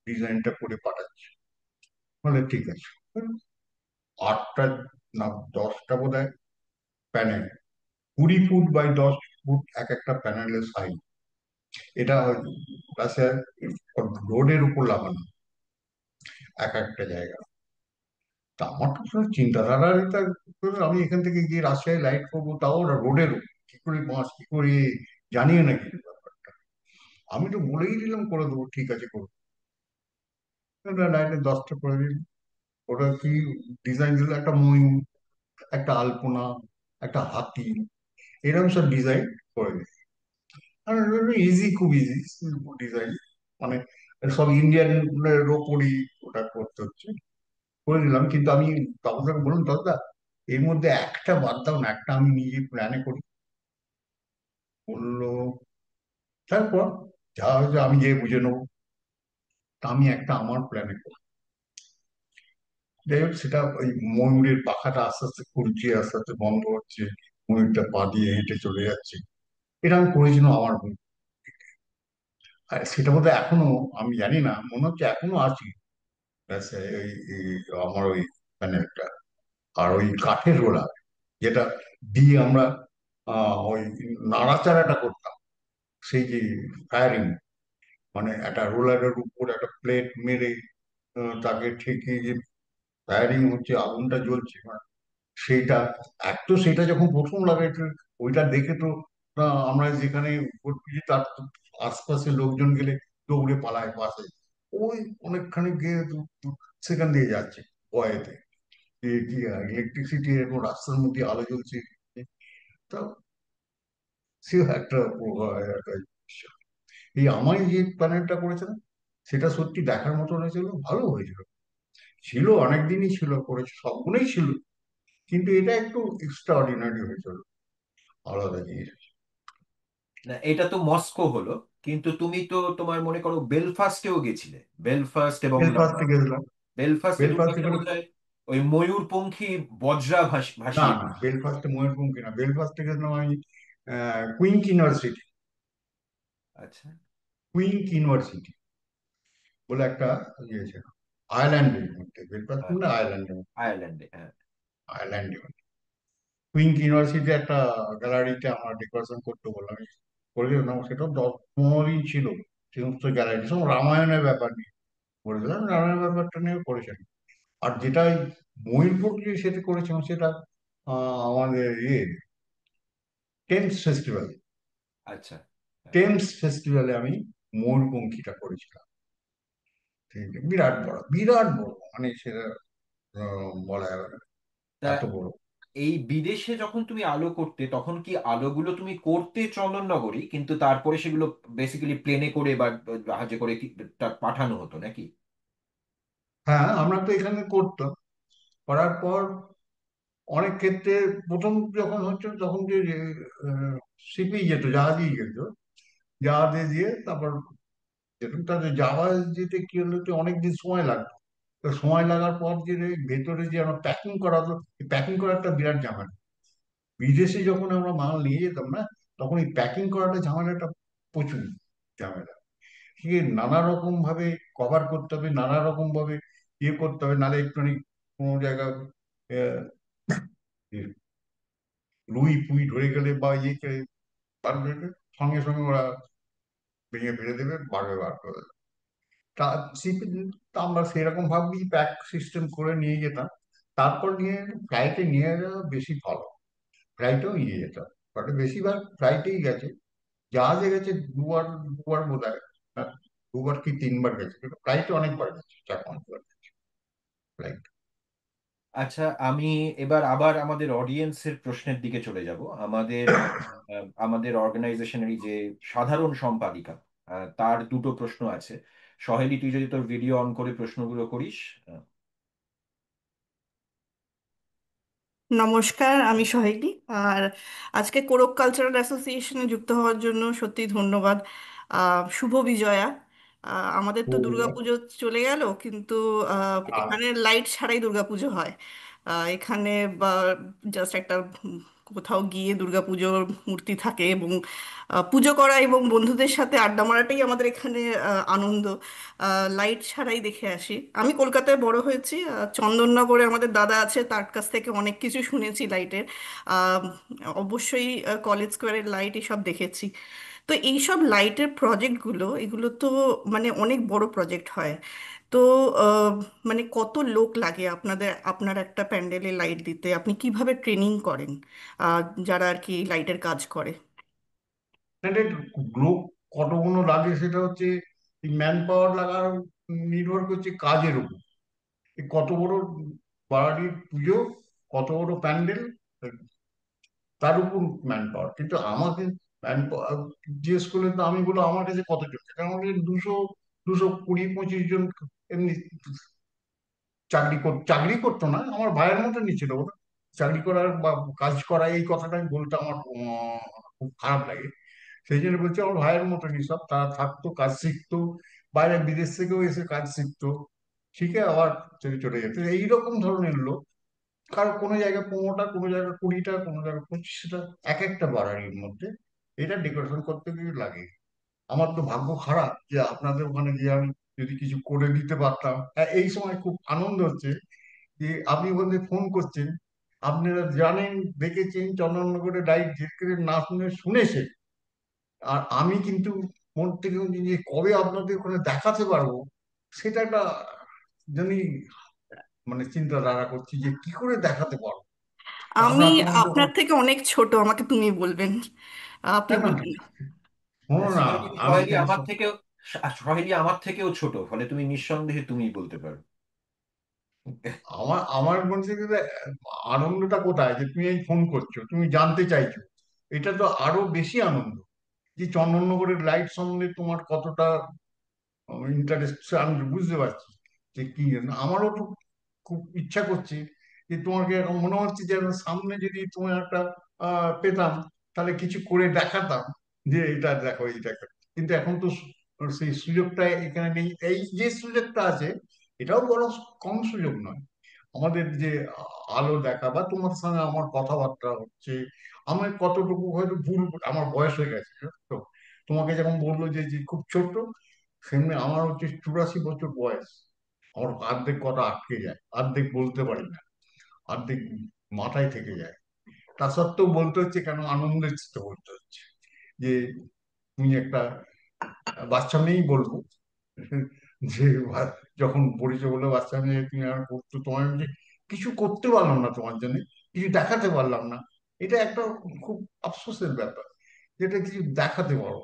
B: ডিজাইনটা করে পাঠাচ্ছে। বলে ঠিক আছে। 8টা না 10টা বোধ হয় প্যানেল, 20 ফুট বাই 10 ফুট এক একটা প্যানেলের সাইজ। এটা রাশিয়ার রোডের উপর লাগানো এক একটা জায়গা। তা আমার তো শুনে চিন্তাধারা এটা, আমি এখান থেকে গিয়ে রাজশাহী লাইট করবো, তাও রোডের উপর, কি করে বাঁশ, কি করে জানিয়ে নাকি ব্যাপারটা। আমি তো বলেই দিলাম করে দেবো, ঠিক আছে করবো। লাইটের 10টা করে দিল। ওটা কি ডিজাইন দিল, একটা ময়ূর, একটা আলপনা, একটা হাতি, এরকম সব ডিজাইন করে দিল। ইজি, খুব ইজি ডিজাইন, মানে সব ইন্ডিয়ান ওপরই ওটা করতে হচ্ছে। করে দিলাম, কিন্তু আমি বাবুদাকে বললাম, দাদা এর মধ্যে একটা বাদ দাও না, একটা আমি নিজে প্ল্যানে করি। বললো তারপর যা হয়েছে আমি যে বুঝে নেবো। তা আমি একটা আমার প্ল্যানে করি। যাই হোক, সেটা ওই ময়ূরের পাখাটা আস্তে আস্তে খুলছে, আস্তে আস্তে বন্ধ হচ্ছে, ময়ূরটা পা দিয়ে হেঁটে চলে যাচ্ছে। এটা আমি করেছিলাম আমার বই। আর সেটা বোধহয় এখনো, আমি জানি না, মনে হচ্ছে এখনো আছে। ব্যাস, এই আমার ওই প্যানেলটা। আর ওই কাঠের রোলার, যেটা দিয়ে আমরা ওই নাড়াচাড়াটা করতাম, সেই যে ফায়ারিং, মানে একটা রোলারের উপর একটা প্লেট মেরে তাকে ঠেকিয়ে যে ফায়ারিং হচ্ছে, আগুনটা জ্বলছে, মানে সেইটা। এক তো সেটা যখন প্রথম লাগাইছে, ওইটা দেখে তো আমরা যেখানে ভোট দিই তার তো আশপাশের লোকজন গেলে দৌড়ে পালায় পাশে। ওই অনেকখানি গিয়ে সেখান দিয়ে যাচ্ছে ভয়েতে, যে কি ইলেকট্রিসিটি এরকম রাস্তার মধ্যে আলো জ্বলছে। তা সে একটা একটা জিনিস। এই আমার যে প্যানেলটা করেছিলাম, সেটা সত্যি দেখার মতো হয়েছিল, ভালো হয়েছিল। ছিল অনেকদিনই ছিল, করেছে সবগুলোই ছিল, কিন্তু এটা একটু এক্সট্রা অর্ডিনারি হয়েছিল, আলাদা জিনিস।
A: না, এটা তো মস্কো হলো, কিন্তু তুমি তো তোমার মনে করো বেলফাস্টেও গেছিলে, বেলফাস্ট এবং লন্ডন।
B: বেলফাস্টে গেছিলাম।
A: বেলফাস্টে তুমি
B: বেলফাস্টে
A: একটা
B: গেলে,
A: বোধহয় ওই ময়ূরপঙ্খী বজ্রা
B: না
A: ভাসিয়ে
B: না,
A: দিয়েছিলে।
B: বেলফাস্টে ময়ূরপঙ্খী না, বেলফাস্টে গেছিলাম আমি কুইন্স ইউনিভার্সিটি।
A: আচ্ছা।
B: কুইন্স ইউনিভার্সিটি বলে একটা ইয়ে ছিল, আয়ারল্যান্ডের মধ্যে, বেলফাস্ট
A: হ্যাঁ,
B: মানে আয়ারল্যান্ডের মধ্যে,
A: আয়ারল্যান্ডে, হ্যাঁ।
B: আয়ারল্যান্ডে। কুইন্স ইউনিভার্সিটি একটা গ্যালারিতে আমার ডেকোরেশন করতে বললাম, আমি করে দিলাম। সেটা 10-15 দিন ছিল, সমস্ত গ্যালারি সব রামায়ণের ব্যাপার নিয়ে করে দিলাম, রামায়ণের ব্যাপারটা নিয়ে করেছেন। আর যেটা ওই ময়ূরপঙ্খী সেটা করেছিলাম, সেটা আমাদের টেমস ফেস্টিভ্যাল,
A: আচ্ছা। হ্যাঁ।
B: টেমস ফেস্টিভ্যালে আমি ময়ূরপঙ্খীটা করেছিলাম। ঠিক আছে, বিরাট বড়, বিরাট বড়, মানে সেটা বলা যাবে না,
A: তা
B: এত বড়।
A: এই বিদেশে যখন তুমি আলো করতে, তখন কি আলোগুলো তুমি করতে চন্দননগরই, কিন্তু তারপরে সেগুলো বেসিক্যালি প্লেনে করে বা জাহাজে করে তা পাঠানো হতো নাকি?
B: হ্যাঁ, আমরা তো এখানে করতাম, করার পর অনেক ক্ষেত্রে প্রথম যখন হচ্ছে তখন যে শিপেই যেত, জাহাজেই যেত, জাহাজে দিয়ে তারপর যেত। তাদের জাহাজ যেতে কি হলো, তো অনেকদিন সময় লাগতো। তো সময় লাগার পর যে ভেতরে যে আমরা প্যাকিং করা হতো, প্যাকিং করা একটা বিরাট ঝামেলা। বিদেশে যখন আমরা মাল নিয়ে যেতাম না, তখন এই প্যাকিং করাটা ঝামেলাটা প্রচুর ঝামেলা। সে নানা রকম ভাবে কভার করতে হবে, নানা রকম ভাবে ইয়ে করতে হবে, নাহলে একটুখানি কোনো জায়গায় আহ, রুই ফুই ধরে গেলে বা ইয়েকে বার করে গেলে, সঙ্গে সঙ্গে ওরা ভেঙে ফেলে দেবে, বারবে বার করে দেবে। তা তা আমরা সেরকম ভাবেই প্যাক সিস্টেম করে নিয়ে যেতাম। তারপর নিয়ে ফ্লাইটে নিয়ে যাওয়া বেশি ভালো, ফ্লাইটেও নিয়ে যেতাম। বাট বেশিরভাগ ফ্লাইটেই গেছে, জাহাজে গেছে দুবার, দুবার বোধ হয়, না, দুবার কি তিনবার গেছে, কিন্তু ফ্লাইটে অনেকবার গেছে, 4-5 বার গেছে ফ্লাইট।
A: আচ্ছা, আমি এবার আবার আমাদের অডিয়েন্সের প্রশ্নের দিকে চলে যাব। আমাদের অর্গানাইজেশনেরই যে সাধারণ সম্পাদিকা, তার দুটো প্রশ্ন আছে। সহেলি, তুই যদি তোর ভিডিও অন করে প্রশ্নগুলো করিস।
E: নমস্কার, আমি সহেলি। আর আজকে কোরক কালচারাল অ্যাসোসিয়েশনে যুক্ত হওয়ার জন্য সত্যি ধন্যবাদ। শুভ বিজয়া। আমাদের তো দুর্গাপুজো চলে গেল, কিন্তু
B: আর
E: এখানে লাইট ছাড়াই দুর্গাপুজো হয়। এখানে বা জাস্ট একটা কোথাও গিয়ে দুর্গাপুজোর মূর্তি থাকে এবং পুজো করা এবং বন্ধুদের সাথে আড্ডা মারাটাই আমাদের এখানে আনন্দ। লাইট ছাড়াই দেখে আসি। আমি কলকাতায় বড় হয়েছি, চন্দননগরে আমাদের দাদা আছে, তার কাছ থেকে অনেক কিছু শুনেছি লাইটের। আহ, অবশ্যই কলেজ স্কোয়ারের লাইট এসব দেখেছি। তো এইসব লাইটের প্রজেক্টগুলো, এগুলো তো মানে অনেক বড় প্রজেক্ট হয়। তো আহ, মানে কত লোক লাগে আপনার একটা প্যান্ডেলে লাইট দিতে? আপনি কিভাবে ট্রেনিং করেন যারা আর কি লাইটের কাজ করে?
B: গ্রুপ কতগুলো লাগে সেটা হচ্ছে ম্যান পাওয়ার লাগার নির্ভর করছে কাজের উপর। এই কত বড় বাড়ির পুজো, কত বড় প্যান্ডেল, তার উপর ম্যান পাওয়ার। কিন্তু আমাকে ম্যান পাওয়ার জিজ্ঞেস করলে তো আমি বলবো আমার কাছে কতজন, কারণ আমাদের 220-25 জন এমনি চাকরি করতো না, আমার ভাইয়ের মতনই ছিল ওরা। চাকরি করার বা কাজ করা, এই কথাটা আমি বলতে আমার খুব খারাপ লাগে। সেই জন্য বলছি আমার ভাইয়ের মতনই সব, তারা থাকতো, কাজ শিখতো, বাইরে বিদেশ থেকেও এসে কাজ শিখতো, শিখে আবার চলে চলে যেত, এইরকম ধরনের লোক। কারণ কোনো জায়গায় 15টা, কোনো জায়গায় 20টা, কোনো জায়গায় 25টা, এক একটা বাড়ারির মধ্যে এটা ডেকোরেশন করতে গিয়ে লাগে। আমার তো ভাগ্য খারাপ যে আপনাদের ওখানে গিয়ে আমি যদি কিছু করে দিতে পারতাম। হ্যাঁ, এই সময় খুব আনন্দ হচ্ছে যে আপনি বলতে ফোন করছেন, আপনারা জানেন, দেখেছেন চন্দননগরে লাইট ঝিরকিরে না শুনে শুনেছে। আর আমি কিন্তু মন থেকে বলছি যে কবে আপনাদের ওখানে দেখাতে পারবো, সেটা একটা জানি, মানে চিন্তাধারা করছি যে কি করে দেখাতে পারবো। তা
E: আমি
B: আপনার তখন যখন,
E: আপনার থেকে অনেক ছোট, আমাকে তুমি বলবেন। আপনি
B: না না,
E: বলবেন।
B: শোনো না, আমি
A: সহেলি
B: কেন,
A: আমার থেকেও সহেলি আমার থেকেও ছোট, ফলে তুমি নিঃসন্দেহে তুমি বলতে পারো।
B: আমার আমার বলতে গেলে আনন্দটা কোথায় যে তুমি এই ফোন করছো, তুমি জানতে চাইছো, এটা তো আরো বেশি আনন্দ। যে চন্দননগরের লাইট সম্বন্ধে তোমার কতটা ইন্টারেস্ট আমি বুঝতে পারছি। যে কি আমারও তো খুব ইচ্ছা করছে যে তোমাকে এখন মনে হচ্ছে যে সামনে যদি তোমার একটা পেতাম, তাহলে কিছু করে দেখাতাম যে এটা দেখো, এই দেখো। কিন্তু এখন তো সেই সুযোগটা এখানে নেই। এই যে সুযোগটা আছে, এটাও বড় কম সুযোগ নয়। আমাদের যে আলো দেখা বা তোমার সঙ্গে আমার কথাবার্তা হচ্ছে, আমি কতটুকু হয়তো ভুল, আমার বয়স হয়ে গেছে, তো তোমাকে যখন বললো যে যে খুব ছোট, সেমনি আমার হচ্ছে 84 বছর বয়স। আমার অর্ধেক কথা আটকে যায়, অর্ধেক বলতে পারি না, অর্ধেক মাথায় থেকে যায়। তা সত্ত্বেও বলতে হচ্ছে, কেন আনন্দের চিত্তে বলতে হচ্ছে যে তুমি একটা বাচ্চা মেয়েই বলবো যে যখন পরিচয় বললো বাচ্চা মেয়ে, তুমি আর করতো, তোমার যে কিছু করতে পারলাম না তোমার জন্য, কিছু দেখাতে পারলাম না, এটা একটা খুব আফসোসের ব্যাপার, যেটা কিছু দেখাতে পারো।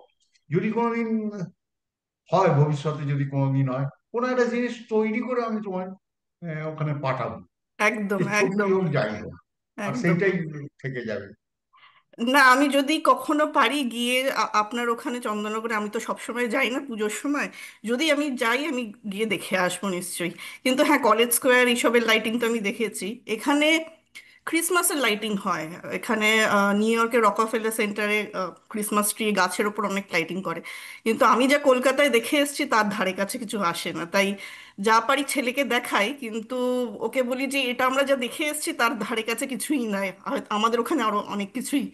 B: যদি কোনোদিন হয়, ভবিষ্যতে যদি কোনোদিন হয়, কোনো একটা জিনিস তৈরি করে আমি তোমার ওখানে পাঠাবো,
E: একদম,
B: যে ছবি
E: একদম,
B: হোক, যাই হোক, আর
E: একদম।
B: সেইটাই থেকে যাবে।
E: না, আমি যদি কখনো পারি গিয়ে আপনার ওখানে চন্দননগরে, আমি তো সবসময় যাই না পুজোর সময়, যদি আমি যাই আমি গিয়ে দেখে আসবো নিশ্চয়ই। কিন্তু হ্যাঁ, কলেজ স্কোয়ার এইসবের লাইটিং তো আমি দেখেছি। এখানে ক্রিসমাসের লাইটিং হয় এখানে। নিউ ইয়র্কের রকফেলার সেন্টারে ক্রিসমাস ট্রি গাছের ওপর অনেক লাইটিং করে, কিন্তু আমি যা কলকাতায় দেখে এসেছি তার ধারে কাছে কিছু আসে না। তাই যা পারি ছেলেকে দেখাই, কিন্তু ওকে বলি যে এটা আমরা যা দেখে এসেছি তার ধারে কাছে কিছুই নয়, আমাদের ওখানে আরো অনেক কিছুই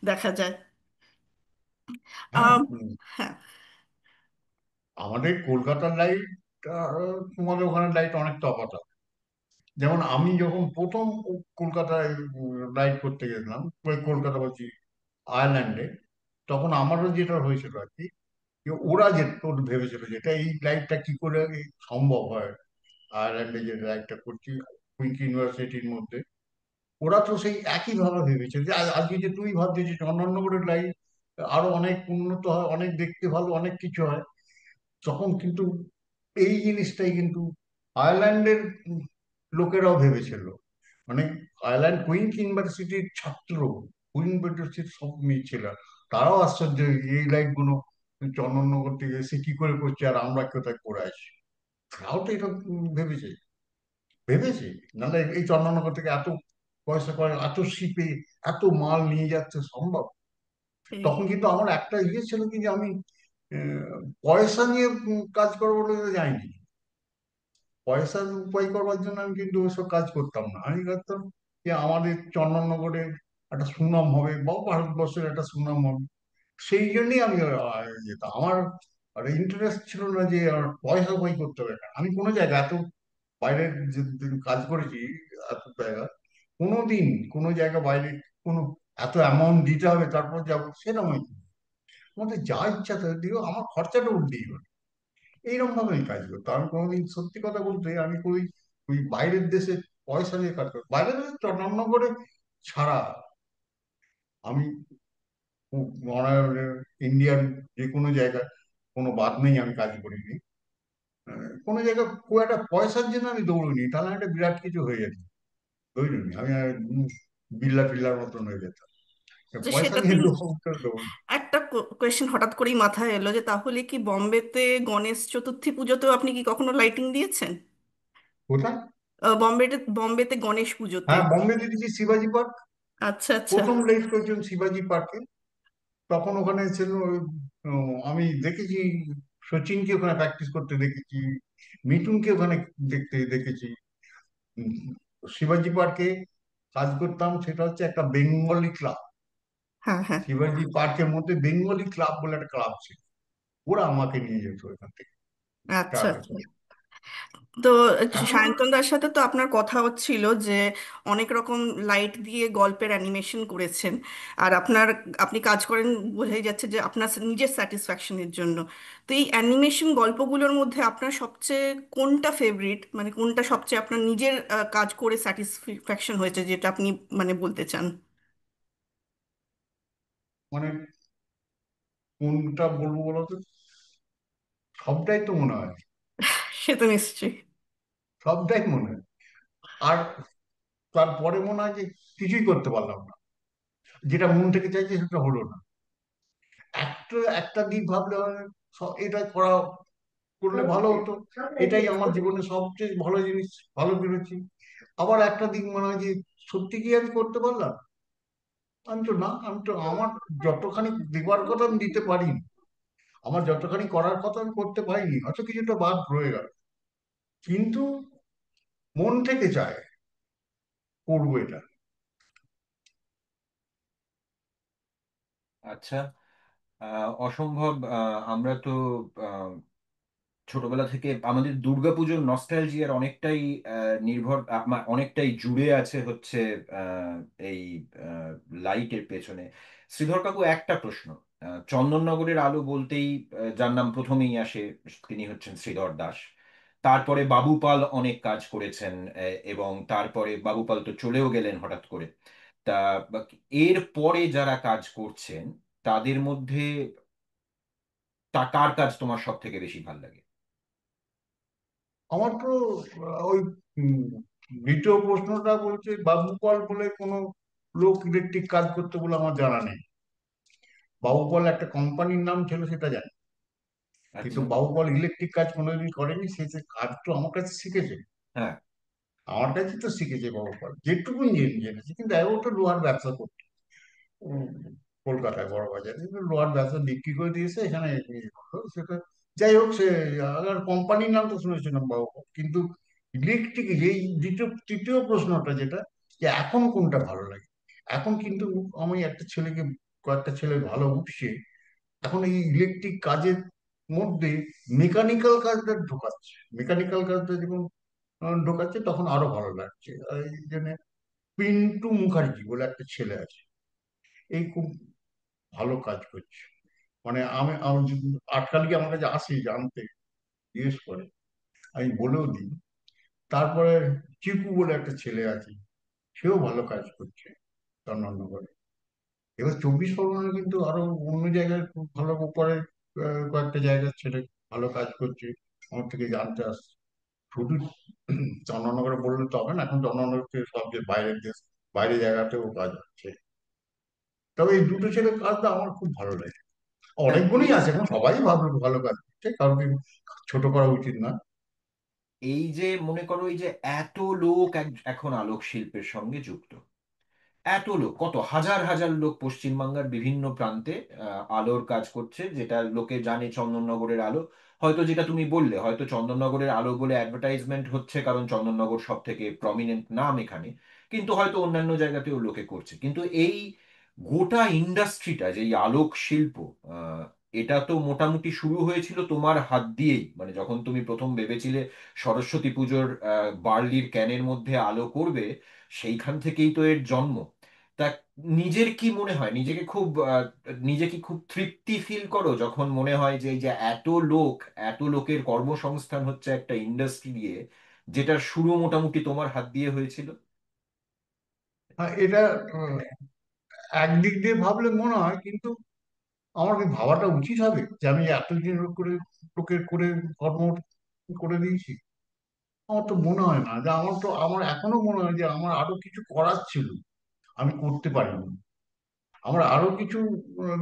E: দেখা যায়।
B: হ্যাঁ,
E: আম, হ্যাঁ।
B: আমাদের কলকাতার লাইট তোমাদের ওখানে লাইট অনেক তফাৎ আছে। যেমন আমি যখন প্রথম কলকাতায় রাইড করতে গেছিলাম, ওই কলকাতা বলছি, আয়ারল্যান্ডে, তখন আমারও যেটা হয়েছিল আর কি, যে ওরা যে তোর ভেবেছিল যেটা এই লাইটটা কি করে সম্ভব হয়, আয়ারল্যান্ডে যে লাইটটা করছি কুইক ইউনিভার্সিটির মধ্যে, ওরা তো সেই একই ভাবে ভেবেছে যে আজকে যে তুই ভাবছিস যে চন্দননগরের লাইট আরো অনেক উন্নত হয়, অনেক দেখতে ভালো, অনেক কিছু হয়, তখন কিন্তু এই জিনিসটাই কিন্তু আয়ারল্যান্ডের লোকেরাও ভেবেছিল। মানে আয়ারল্যান্ড কুইন্স ইউনিভার্সিটির ছাত্র, কুইন ইউনিভার্সিটির সব মেয়ে ছিল, তারাও আশ্চর্য এই লাইট গুলো চন্দননগর থেকে এসে কি করে করছে আর আমরা কোথায় করে আসি। তারাও তো এটা ভেবেছে, ভেবেছে, নাহলে এই চন্দননগর থেকে এত পয়সা করে এত শিপে এত মাল নিয়ে যাচ্ছে সম্ভব?
E: এই
B: তখন কিন্তু আমার একটা ইয়ে ছিল কি যে আমি পয়সা নিয়ে কাজ করবো বলে যাইনি, পয়সা উপায় করবার জন্য আমি কিন্তু ওইসব কাজ করতাম না। আমি ভাবতাম যে আমাদের চন্দননগরের একটা সুনাম হবে বা ভারতবর্ষের একটা সুনাম হবে, সেই জন্যই আমি যেতাম। আমার আর ইন্টারেস্ট ছিল না যে পয়সা উপায় করতে হবে না। আমি কোনো জায়গায় এত বাইরে যে দিন কাজ করেছি, এত জায়গা, কোনোদিন কোনো জায়গা বাইরে কোনো এত অ্যামাউন্ট দিতে হবে তারপর যাবো সেরকম হয়নি। আমাদের যা ইচ্ছা তাই দিও, আমার খরচাটা উঠতেই হবে, এইরকম ভাবে আমি কাজ করতাম। আমি কোনোদিন, সত্যি কথা বলতে, আমি ওই ওই বাইরের দেশে পয়সা দিয়ে কাজ করি, বাইরের দেশে চন্দননগরে ছাড়া আমি মনে হয় ইন্ডিয়ান যে কোনো জায়গায় কোনো বাদ নেই আমি কাজ করিনি। কোনো জায়গায় খুব একটা পয়সার জন্য আমি দৌড়িনি, তাহলে একটা বিরাট কিছু হয়ে যেত। দৌড়িনি আমি, বিল্লা টিল্লার মতন হয়ে যেতাম।
E: যে
B: পয়সা
E: সেটাতে
B: নিয়ে দৌড়।
E: একটা কোয়েশ্চেন হঠাৎ করেই মাথায় এলো, যে তাহলে কি বোম্বেতে গণেশ চতুর্থী পুজোতেও আপনি কি কখনো লাইটিং দিয়েছেন?
B: কোথায়?
E: বম্বেতে গণেশ পুজোতে।
B: হ্যাঁ, বম্বে দিয়েছি, শিবাজি পার্ক।
E: আচ্ছা আচ্ছা।
B: প্রথম লাইট করেছিলাম শিবাজি পার্কে। তখন ওখানে ছিল আমি দেখেছি সচিনকে ওখানে প্র্যাকটিস করতে দেখেছি, মিঠুনকে ওখানে দেখতে দেখেছি। উম, শিবাজি পার্কে কাজ করতাম, সেটা হচ্ছে একটা বেঙ্গলি ক্লাব।
E: হ্যাঁ হ্যাঁ।
B: শিবাজি পার্কের মধ্যে বেঙ্গলি ক্লাব বলে একটা ক্লাব ছিল, ওরা আমাকে নিয়ে যেত ওখান থেকে
E: আচ্ছা
B: ক্লাবে
E: আচ্ছা।
B: করে।
E: তো
B: এখন
E: সায়ন্তনদার সাথে তো আপনার কথা হচ্ছিল যে অনেক রকম লাইট দিয়ে গল্পের অ্যানিমেশন করেছেন, আর আপনি কাজ করেন, বোঝাই যাচ্ছে যে আপনার নিজের স্যাটিসফ্যাকশনের জন্য। তো এই অ্যানিমেশন গল্পগুলোর মধ্যে আপনার সবচেয়ে কোনটা ফেভারিট, মানে কোনটা সবচেয়ে আপনার নিজের কাজ করে স্যাটিসফ্যাকশন হয়েছে, যেটা আপনি মানে বলতে চান?
B: মানে কোনটা বলবো বলো তো, সবটাই তো মনে হয়,
E: সে তো নিশ্চয়ই।
B: সবটাই মনে হয়। আর তারপরে মনে হয় যে কিছুই করতে পারলাম না, যেটা মন থেকে চাইছে সেটা হলো না। একটা একটা দিক ভাবলে হয়, এটা করা করলে ভালো হতো, এটাই আমার জীবনে সবচেয়ে ভালো জিনিস, ভালো করেছি। আবার একটা দিক মনে হয় যে সত্যি কি আমি করতে পারলাম? আমি তো না, আমি তো আমার যতখানি দেবার কথা আমি দিতে পারিনি, আমার যতখানি করার কথা আমি করতে পারিনি, হয়তো কিছুটা বাদ রয়ে গেল, কিন্তু মন থেকে চায় করবো এটা।
A: আচ্ছা, অসম্ভব। আমরা তো ছোটবেলা থেকে আমাদের দুর্গাপুজোর নস্টালজিয়ার অনেকটাই নির্ভর অনেকটাই জুড়ে আছে হচ্ছে আহ, এই লাইটের পেছনে। শ্রীধর কাকু, একটা প্রশ্ন। চন্দননগরের আলো বলতেই যার নাম প্রথমেই আসে তিনি হচ্ছেন শ্রীধর দাস। তারপরে বাবু পাল অনেক কাজ করেছেন, এবং তারপরে বাবু পাল তো চলেও গেলেন হঠাৎ করে। তা এর পরে যারা কাজ করছেন তাদের মধ্যে কার কাজ তোমার সব থেকে বেশি ভালো লাগে?
B: আমার তো ওই উম, দ্বিতীয় প্রশ্নটা বলছে বাবুপাল বলে কোনো লোক ইলেকট্রিক কাজ করতে বলে আমার জানা নেই। বাবুপাল একটা কোম্পানির নাম ছিল সেটা জানি, কিন্তু
A: আচ্ছা।
B: বাবুপাল ইলেকট্রিক কাজ কোনোদিন করেনি, সে যে কাজ তো আমার কাছে শিখেছে।
A: হ্যাঁ।
B: আমার কাছে তো শিখেছে বাবু পাল, যেটুকুন জেনেছি। কিন্তু ও তো লোহার ব্যবসা করতো, উম, কলকাতায় বড় বাজারে কিন্তু লোহার ব্যবসা বিক্রি করে দিয়েছে, এখানে ইয়ে করলো সেটা। যাই হোক, সে আর কোম্পানির নাম তো শুনেছিলাম বাবু পাল। কিন্তু ইলেকট্রিক, এই তৃতীয় প্রশ্নটা যেটা, যে এখন কোনটা ভালো লাগে, এখন কিন্তু আমি একটা ছেলেকে, কয়েকটা ছেলে ভালো উঠছে এখন এই ইলেকট্রিক কাজের মধ্যে, মেকানিক্যাল কাজটা ঢোকাচ্ছে। মেকানিক্যাল কাজটা যখন ঢোকাচ্ছে তখন আরো ভালো লাগছে। এই জন্য পিন্টু মুখার্জি বলে একটা ছেলে আছে, এই খুব ভালো কাজ করছে। মানে আমি আটকালকে আমার কাছে আসি জানতে, জিজ্ঞেস করে, আমি বলেও দিই। তারপরে চিকু বলে একটা ছেলে আছে, সেও ভালো কাজ করছে চন্দননগরে। এবার 24 পরগনায় কিন্তু আরো অন্য জায়গায় খুব ভালো উপরে কয়েকটা জায়গার ছেলে ভালো কাজ করছে, আমার থেকে জানতে আসছে। শুধু চন্দননগরে বললে তো হবে না, এখন চন্দননগরকে সব যে বাইরের দেশ, বাইরের জায়গাতেও কাজ হচ্ছে। তবে এই দুটো ছেলের কাজটা আমার খুব ভালো লাগে।
A: না,
B: অনেকগুলোই
A: এই
B: আছে, এখন সবাই ভালো ভালো কাজ করছে, কাউকে ছোট করা উচিত না।
A: এই যে মনে করো, এই যে এত লোক এখন আলোক শিল্পের সঙ্গে যুক্ত, এত লোক, কত হাজার হাজার লোক পশ্চিমবাংলার বিভিন্ন প্রান্তে আলোর কাজ করছে, যেটা লোকে জানে চন্দননগরের আলো। হয়তো যেটা তুমি বললে, হয়তো চন্দননগরের আলো বলে অ্যাডভার্টাইজমেন্ট হচ্ছে কারণ চন্দননগর সব থেকে প্রমিনেন্ট নাম এখানে, কিন্তু হয়তো অন্যান্য জায়গাতেও লোকে করছে। কিন্তু এই গোটা ইন্ডাস্ট্রিটা, যে এই আলোক শিল্প, আহ, এটা তো মোটামুটি শুরু হয়েছিল তোমার হাত দিয়েই। মানে যখন তুমি প্রথম ভেবেছিলে সরস্বতী পুজোর বার্লির ক্যানের মধ্যে আলো করবে, সেইখান থেকেই তো এর জন্ম। তা নিজের কি মনে হয়, নিজেকে খুব নিজে কি খুব তৃপ্তি ফিল করো যখন মনে হয় যে এই যে এত লোক, এত লোকের কর্মসংস্থান হচ্ছে একটা ইন্ডাস্ট্রি দিয়ে, যেটার শুরু মোটামুটি তোমার হাত দিয়ে হয়েছিল?
B: এটা একদিক দিয়ে ভাবলে মনে হয়, কিন্তু আমার কি ভাবাটা উচিত হবে যে আমি এতদিন করে লোকের করে কর্ম করে দিয়েছি? আমার তো মনে হয় না। যে আমার এখনো মনে হয় যে আমার আরো কিছু করার ছিল, আমি করতে পারিনি। আমার আরো কিছু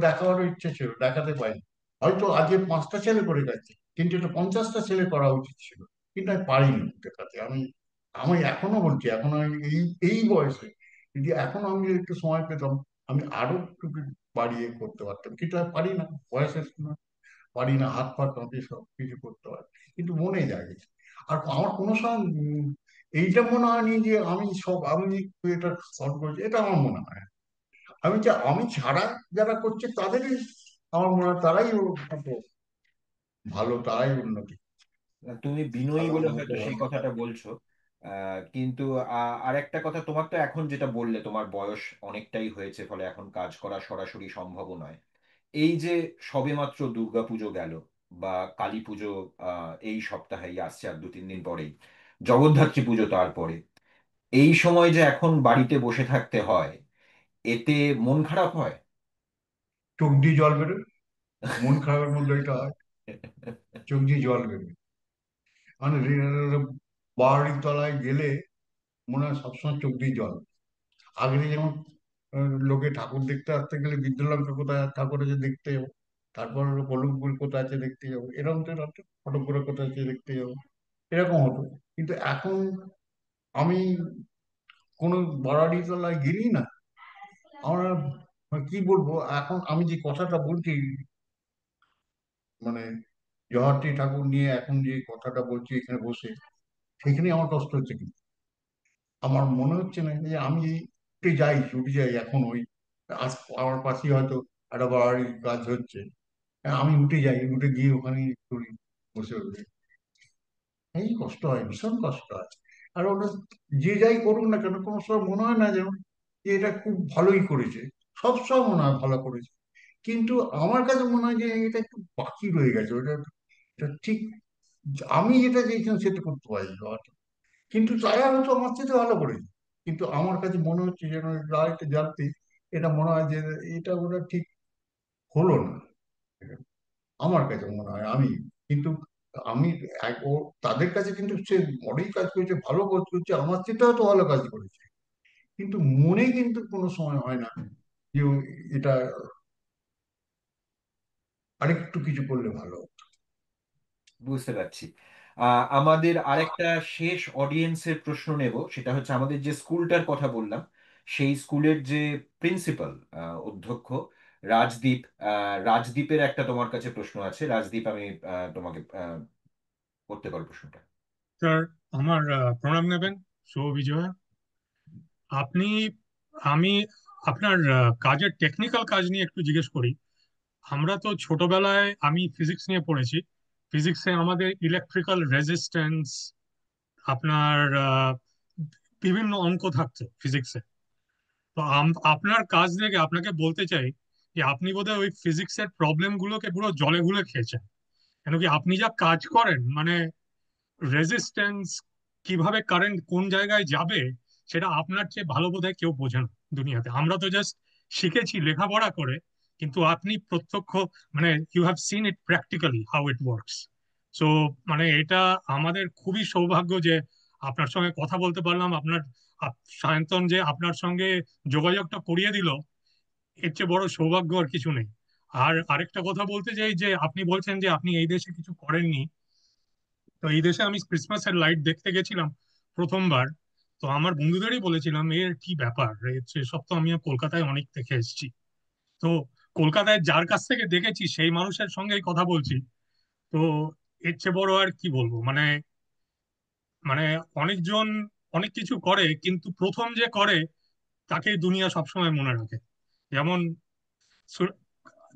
B: দেখাবার ইচ্ছে ছিল, দেখাতে পারি। হয়তো আজকে 5টা ছেলে করে গেছে, কিন্তু এটা 50টা ছেলে করা উচিত ছিল, কিন্তু আমি পারিনি দেখাতে। আমি এখনো বলছি, এখন আমি এই এই বয়সে যদি এখনো আমি যদি একটু সময় পেতাম, আমি আরো একটু বাড়িয়ে করতে পারতাম, কিন্তু আমি পারি না, বয়সের সময় পারি না, হাত পা কাঁপে, সব কিছু করতে পারি, কিন্তু মনে যায়। আর আমার কোনো সময় এইটা মনে হয়নি যে আমি এটা সলভ করেছি, এটা আমার মনে হয় না। আমি ছাড়া যারা করছে তাদেরই আমার মনে হয় তারাই ভালো, তারাই উন্নতি,
A: তুমি বিনয়ী
B: ভালো
A: বলে
B: উন্নত
A: হয়তো সেই
B: হবে।
A: কথাটা বলছো। কিন্তু আরেকটা কথা, তোমার তো এখন যেটা বললে তোমার বয়স অনেকটাই হয়েছে, ফলে এখন কাজ করা সরাসরি সম্ভব নয়। এই যে সবেমাত্র দুর্গাপুজো গেল, বা কালী পুজো এই সপ্তাহেই আসছে, আর 2-3 দিন পরেই জগদ্ধাত্রী পুজো, তারপরে এই সময় যে এখন বাড়িতে বসে থাকতে হয়, এতে মন খারাপ হয়?
B: চোখ দিয়ে জল বেরোয়, মন খারাপের মধ্যে এটা হয়, চোখ দিয়ে জল বেরোয়। মানে বাড়ির তলায় গেলে মনে হয় সবসময় চোখ দিয়ে জল। আগে যেমন লোকে ঠাকুর দেখতে আসতে গেলে বিদ্যালঙ্কা কোথায় ঠাকুর আছে দেখতে যাবো, তারপর পলকপুর কোথায় আছে দেখতে যাবো, এরকম তো ফটোপুরে কোথায় আছে দেখতে যাবো, এরকম হতো। কিন্তু এখন আমি কোনো বাড়ারি তলায় গেলি না, আমার মানে কি বলবো, এখন আমি যে কথাটা বলছি, মানে জগদ্ধাত্রী ঠাকুর নিয়ে এখন যে কথাটা বলছি এখানে বসে, সেখানে আমার কষ্ট হচ্ছে। কিন্তু আমার মনে হচ্ছে না যে আমি ছুটে যাই এখন ওই আজ আমার পাশেই হয়তো একটা বাড়ির কাজ হচ্ছে, আমি উঠে যাই, উঠে গিয়ে ওখানে করি, বসে বসে। এই কষ্ট হয়, ভীষণ কষ্ট হয়। আর ওটা যে যাই করুক না কেন, কোনো সময় মনে হয় না যেন যে এটা খুব ভালোই করেছে। সব সময় মনে হয় ভালো করেছে, কিন্তু আমার কাছে মনে হয় যে এটা একটু বাকি রয়ে গেছে। এটা ঠিক আমি যেটা চেয়েছিলাম সেটা করতে পারি হয়তো। কিন্তু তারা হয়তো আমার চেয়ে ভালো করেছে, কিন্তু আমার কাছে মনে হচ্ছে যেন রায়টা জানতে, এটা মনে হয় যে এটা ওরা ঠিক হলো না। আমার কাছে মনে হয় কিন্তু আমি ও তাদের কাছে কিন্তু সে বড়ই কাজ করেছে, ভালো কাজ করেছে, আমার চেয়ে হয়তো ভালো কাজ করেছে, কিন্তু মনে কিন্তু কোনো সময় হয় না যে এটা আরেকটু কিছু করলে ভালো হতো।
A: বুঝতে পারছি। আমাদের আরেকটা শেষ অডিয়েন্সের প্রশ্ন নেব, সেটা হচ্ছে আমাদের যে স্কুলটার কথা বললাম সেই স্কুলের যে প্রিন্সিপাল, অধ্যক্ষ রাজদীপ, রাজদীপের একটা তোমার কাছে প্রশ্ন আছে। রাজদীপ, আমি তোমাকে করতে পারো প্রশ্নটা।
F: স্যার, আমার প্রণাম নেবেন। শুভ বিজয়। আপনি আমি আপনার কাজের টেকনিক্যাল কাজ নিয়ে একটু জিজ্ঞেস করি। আমরা তো ছোটবেলায় আমি ফিজিক্স নিয়ে পড়েছি। ফিজিক্সে আমাদের ইলেকট্রিক্যাল রেজিস্ট্যান্স, আপনার বিভিন্ন অঙ্ক থাকতো ফিজিক্সে। তো আপনার কাজ দেখে আপনাকে বলতে চাই যে আপনি বোধহয় ওই ফিজিক্সের প্রবলেম গুলোকে পুরো জলে গুলে খেয়েছেন। কেন কি আপনি যা কাজ করেন, মানে রেজিস্ট্যান্স, কিভাবে কারেন্ট কোন জায়গায় যাবে, সেটা আপনার চেয়ে ভালো বোধহয় কেউ বোঝে না দুনিয়াতে। আমরা তো জাস্ট শিখেছি লেখাপড়া করে, কিন্তু আপনি প্রত্যক্ষ, মানে you have seen it practically how it works. So মানে এটা আমাদের খুবই সৌভাগ্য যে আপনার সঙ্গে কথা বলতে পারলাম। আপনার সায়ন্তন যে আপনার সঙ্গে যোগাযোগটা করিয়ে দিল, এর চেয়ে বড় সৌভাগ্য আর কিছু নেই। আর আরেকটা কথা বলতে চাই যে আপনি বলছেন যে আপনি এই দেশে কিছু করেননি। তো এই দেশে আমি ক্রিসমাসের লাইট দেখতে গেছিলাম প্রথমবার। তো আমার বন্ধুদেরই বলেছিলাম এর কি ব্যাপার, সব তো আমি কলকাতায় অনেক দেখে এসেছি। তো কলকাতায় যার কাছ থেকে দেখেছি সেই মানুষের সঙ্গেই কথা বলছি। তো এর চেয়ে বড় আর কি বলবো, মানে মানে অনেকজন অনেক কিছু করে, কিন্তু প্রথম যে করে তাকেই দুনিয়া সবসময় মনে রাখে। যেমন সু-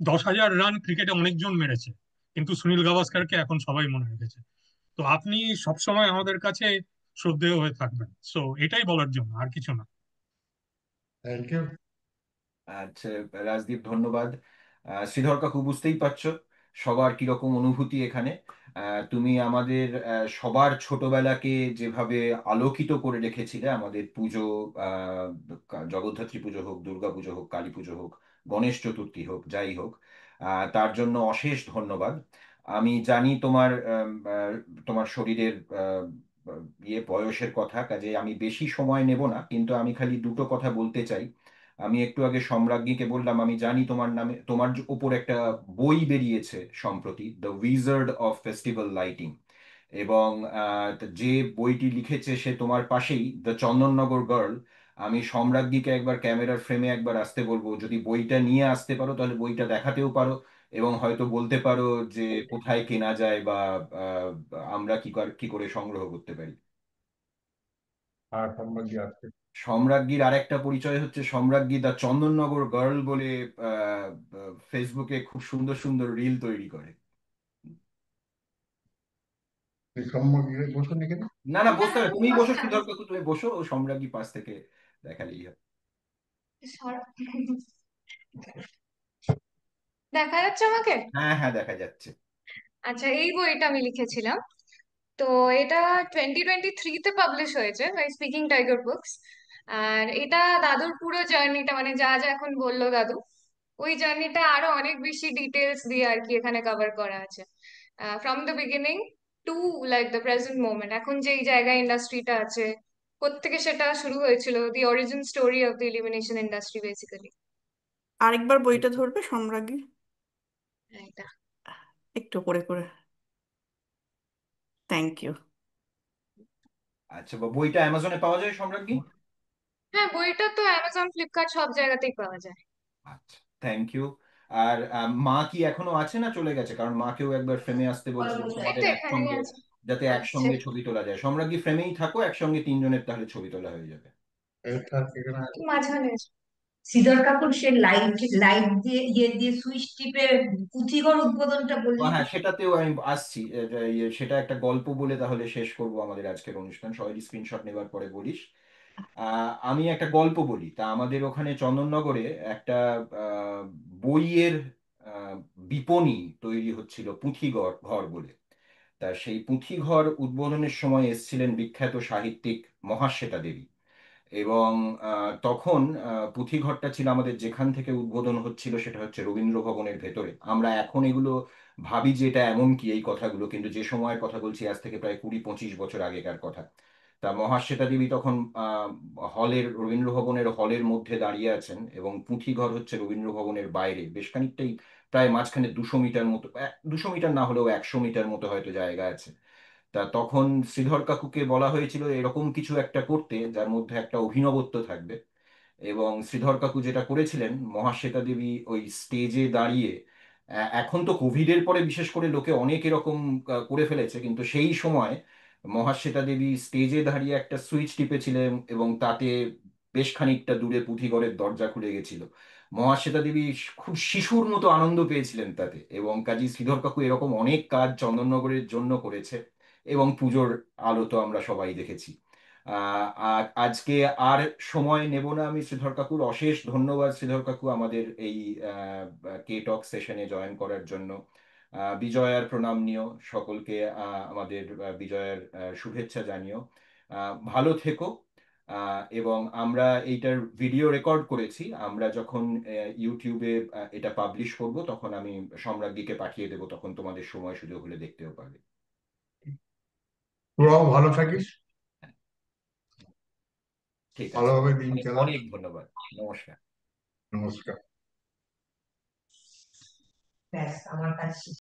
F: 10,000 রান ক্রিকেটে অনেকজন মেরেছে, কিন্তু সুনীল গাভাস্কারকে এখন সবাই মনে রেখেছে। তো আপনি সবসময় আমাদের কাছে শ্রদ্ধেয় হয়ে থাকবেন। সো এটাই বলার জন্য, আর কিছু না।
B: Thank you.
A: আচ্ছা, রাজদীপ ধন্যবাদ। শ্রীধর কাকু, বুঝতেই পারছো সবার কিরকম অনুভূতি এখানে। তুমি আমাদের সবার ছোটবেলাকে যেভাবে আলোকিত করে রেখেছিলে, আমাদের পুজো, জগদ্ধাত্রী পুজো হোক, দুর্গা পুজো হোক, কালী পুজো হোক, গণেশ চতুর্থী হোক, যাই হোক, তার জন্য অশেষ ধন্যবাদ। আমি জানি তোমার তোমার শরীরের বয়সের কথা, কাজে আমি বেশি সময় নেব না, কিন্তু আমি খালি দুটো কথা বলতে চাই। আমি একটু আগে সম্রাজ্ঞীকে বললাম, আমি জানি তোমার নামে, তোমার উপর একটা বই বেরিয়েছে সম্প্রতি, the wizard of festival lighting. এবং যে বইটি লিখেছে সে তোমার পাশেই, দ্য চন্দননগর গার্ল। আমি সম্রাজ্ঞীকে একবার ক্যামেরার ফ্রেমে একবার আসতে বলবো, যদি বইটা নিয়ে আসতে পারো তাহলে বইটা দেখাতেও পারো, এবং হয়তো বলতে পারো যে কোথায় কেনা যায়, বা আহ, আমরা কি করে সংগ্রহ করতে পারি।
B: আর সম্রাজ্ঞী আসছে।
A: সম্রাজ্ঞীর আরেকটা পরিচয় হচ্ছে সম্রাজ্ঞী দ্য চন্দননগর গার্ল বলে ফেসবুকে খুব সুন্দর সুন্দর রিল তৈরি করে।
B: এই সম্রাজ্ঞী বসুন এখানে।
A: না না, বসতে হবে, তুমি বসো শ্রীধর কাকু, তুমি বসো, ও সম্রাজ্ঞী পাশ থেকে দেখালেই হয়।
G: দেখা যাচ্ছে আমাকে?
A: হ্যাঁ হ্যাঁ, দেখা যাচ্ছে।
G: আচ্ছা, এই বইটা আমি লিখেছিলাম। তো এটা 2023-তে পাবলিশ হয়েছে বাই স্পিকিং টাইগার বুকস। আর এটা দাদুর পুরো জার্নিটা, মানে যা যা এখন বললো দাদু, ওই জার্নিটা আরো অনেক বেশি ডিটেলস দিয়ে আর কি এখানে কভার করা আছে। From the beginning to like the present moment, এখন যে এই জায়গায় ইন্ডাস্ট্রিটা আছে, কোত্থেকে সেটা শুরু হয়েছিল, the origin story of the elimination industry basically.
E: আরেকবার বইটা ধরবে সম্রাজ্ঞী,
G: এটা।
E: একটু করে করে। Thank you.
A: আচ্ছা, বইটা অ্যামাজনে পাওয়া যায় সম্রাজ্ঞী?
G: হ্যাঁ, বইটা তো অ্যামাজন, ফ্লিপকার্ট সব জায়গাতেই পাওয়া যায়।
A: আচ্ছা, থ্যাংক ইউ। আর মা কি এখনো আছে না চলে গেছে? কারণ মাকেও একবার ফ্রেমে আসতে বলছিলাম
G: এই
A: তোমাদের
G: তো এখানেই
A: একসঙ্গে,
G: আছে।
A: যাতে
G: আচ্ছা,
A: একসঙ্গে ছবি তোলা যায়। সম্রাজ্ঞী ফ্রেমেই থাকো, একসঙ্গে তিনজনের তাহলে ছবি তোলা হয়ে যাবে।
B: এটা এখানে আছে।
G: মাঝখানে।
H: শ্রীধর কাকুর সে লাইট লাইট দিয়ে ইয়ে দিয়ে সুইচ টিপে পুঁথিঘর উদ্বোধনটা
A: ও
H: বললি তো?
A: হ্যাঁ, সেটাতেও আমি আসছি। সেটা একটা গল্প বলে তাহলে শেষ করব আমাদের আজকের অনুষ্ঠান, সবাই স্ক্রিনশট নেবার পরে বলিস। আমি একটা গল্প বলি। তা আমাদের ওখানে চন্দননগরে একটা আহ, বইয়ের আহ, বিপণী তৈরি হচ্ছিল, পুঁথিঘর ঘর বলে। তা সেই পুঁথিঘর উদ্বোধনের সময় এসেছিলেন বিখ্যাত সাহিত্যিক মহাশ্বেতা দেবী। এবং তখন পুঁথিঘরটা ছিল আমাদের, যেখান থেকে উদ্বোধন হচ্ছিল সেটা হচ্ছে রবীন্দ্র ভবনের ভেতরে। আমরা এখন এগুলো ভাবি যে এটা এমন কি এই কথাগুলো, কিন্তু যে সময়ের কথা বলছি আজ থেকে প্রায় 20-25 বছর আগেকার কথা। তা মহাশ্বেতা দেবী তখন রবীন্দ্র ভবনের হলের মধ্যে দাঁড়িয়ে আছেন, এবং পুঁথিঘর হচ্ছে রবীন্দ্র ভবনের বাইরে বেশ খানিকটাই, প্রায় মাঝখানে 200 মিটার মতো, 200 মিটার না হলেও 100 মিটার মতো হয়তো জায়গা আছে। তা তখন শ্রীধর কাকুকে বলা হয়েছিল এরকম কিছু একটা করতে যার মধ্যে একটা অভিনবত্ব থাকবে। এবং শ্রীধর কাকু যেটা করেছিলেন, মহাশ্বেতা দেবী ওই স্টেজে দাঁড়িয়ে, এখন তো কোভিডের পরে বিশেষ করে লোকে অনেক এরকম করে ফেলেছে, কিন্তু সেই সময় মহাশ্বেতা দেবী স্টেজে দাঁড়িয়ে একটা সুইচ টিপেছিলেন এবং তাতে বেশ খানিকটা দূরে পুঁথিঘরের দরজা খুলে গেছিল। মহাশ্বেতা দেবী খুব শিশুর মতো আনন্দ পেয়েছিলেন তাতে, এবং কাজী শ্রীধর কাকু এরকম অনেক কাজ চন্দননগরের জন্য করেছে। এবং পুজোর আলো তো আমরা সবাই দেখেছি। আর আজকে আর সময় নেব না, আমি শ্রীধর কাকুর অশেষ ধন্যবাদ শ্রীধর কাকু আমাদের এই কে টক সেশনে জয়েন করার জন্য। বিজয়ার প্রণাম নিও সকলকে, আমাদের বিজয়ার শুভেচ্ছা জানিও। ভালো থেকো। এবং আমরা এইটার ভিডিও রেকর্ড করেছি, আমরা যখন ইউটিউবে এটা পাবলিশ করব তখন আমি সম্রাজ্ঞীকে পাঠিয়ে দেবো, তখন তোমাদের সময় সুযোগ হলে দেখতেও পারবে।
B: তোরাও ভালো থাকিস,
A: ঠিক আছে,
B: ভালোভাবে দিন
A: অনেক
B: চালা।
A: অনেক ধন্যবাদ। নমস্কার।
B: নমস্কার।
H: ব্যাস আমার কাজ শেষ।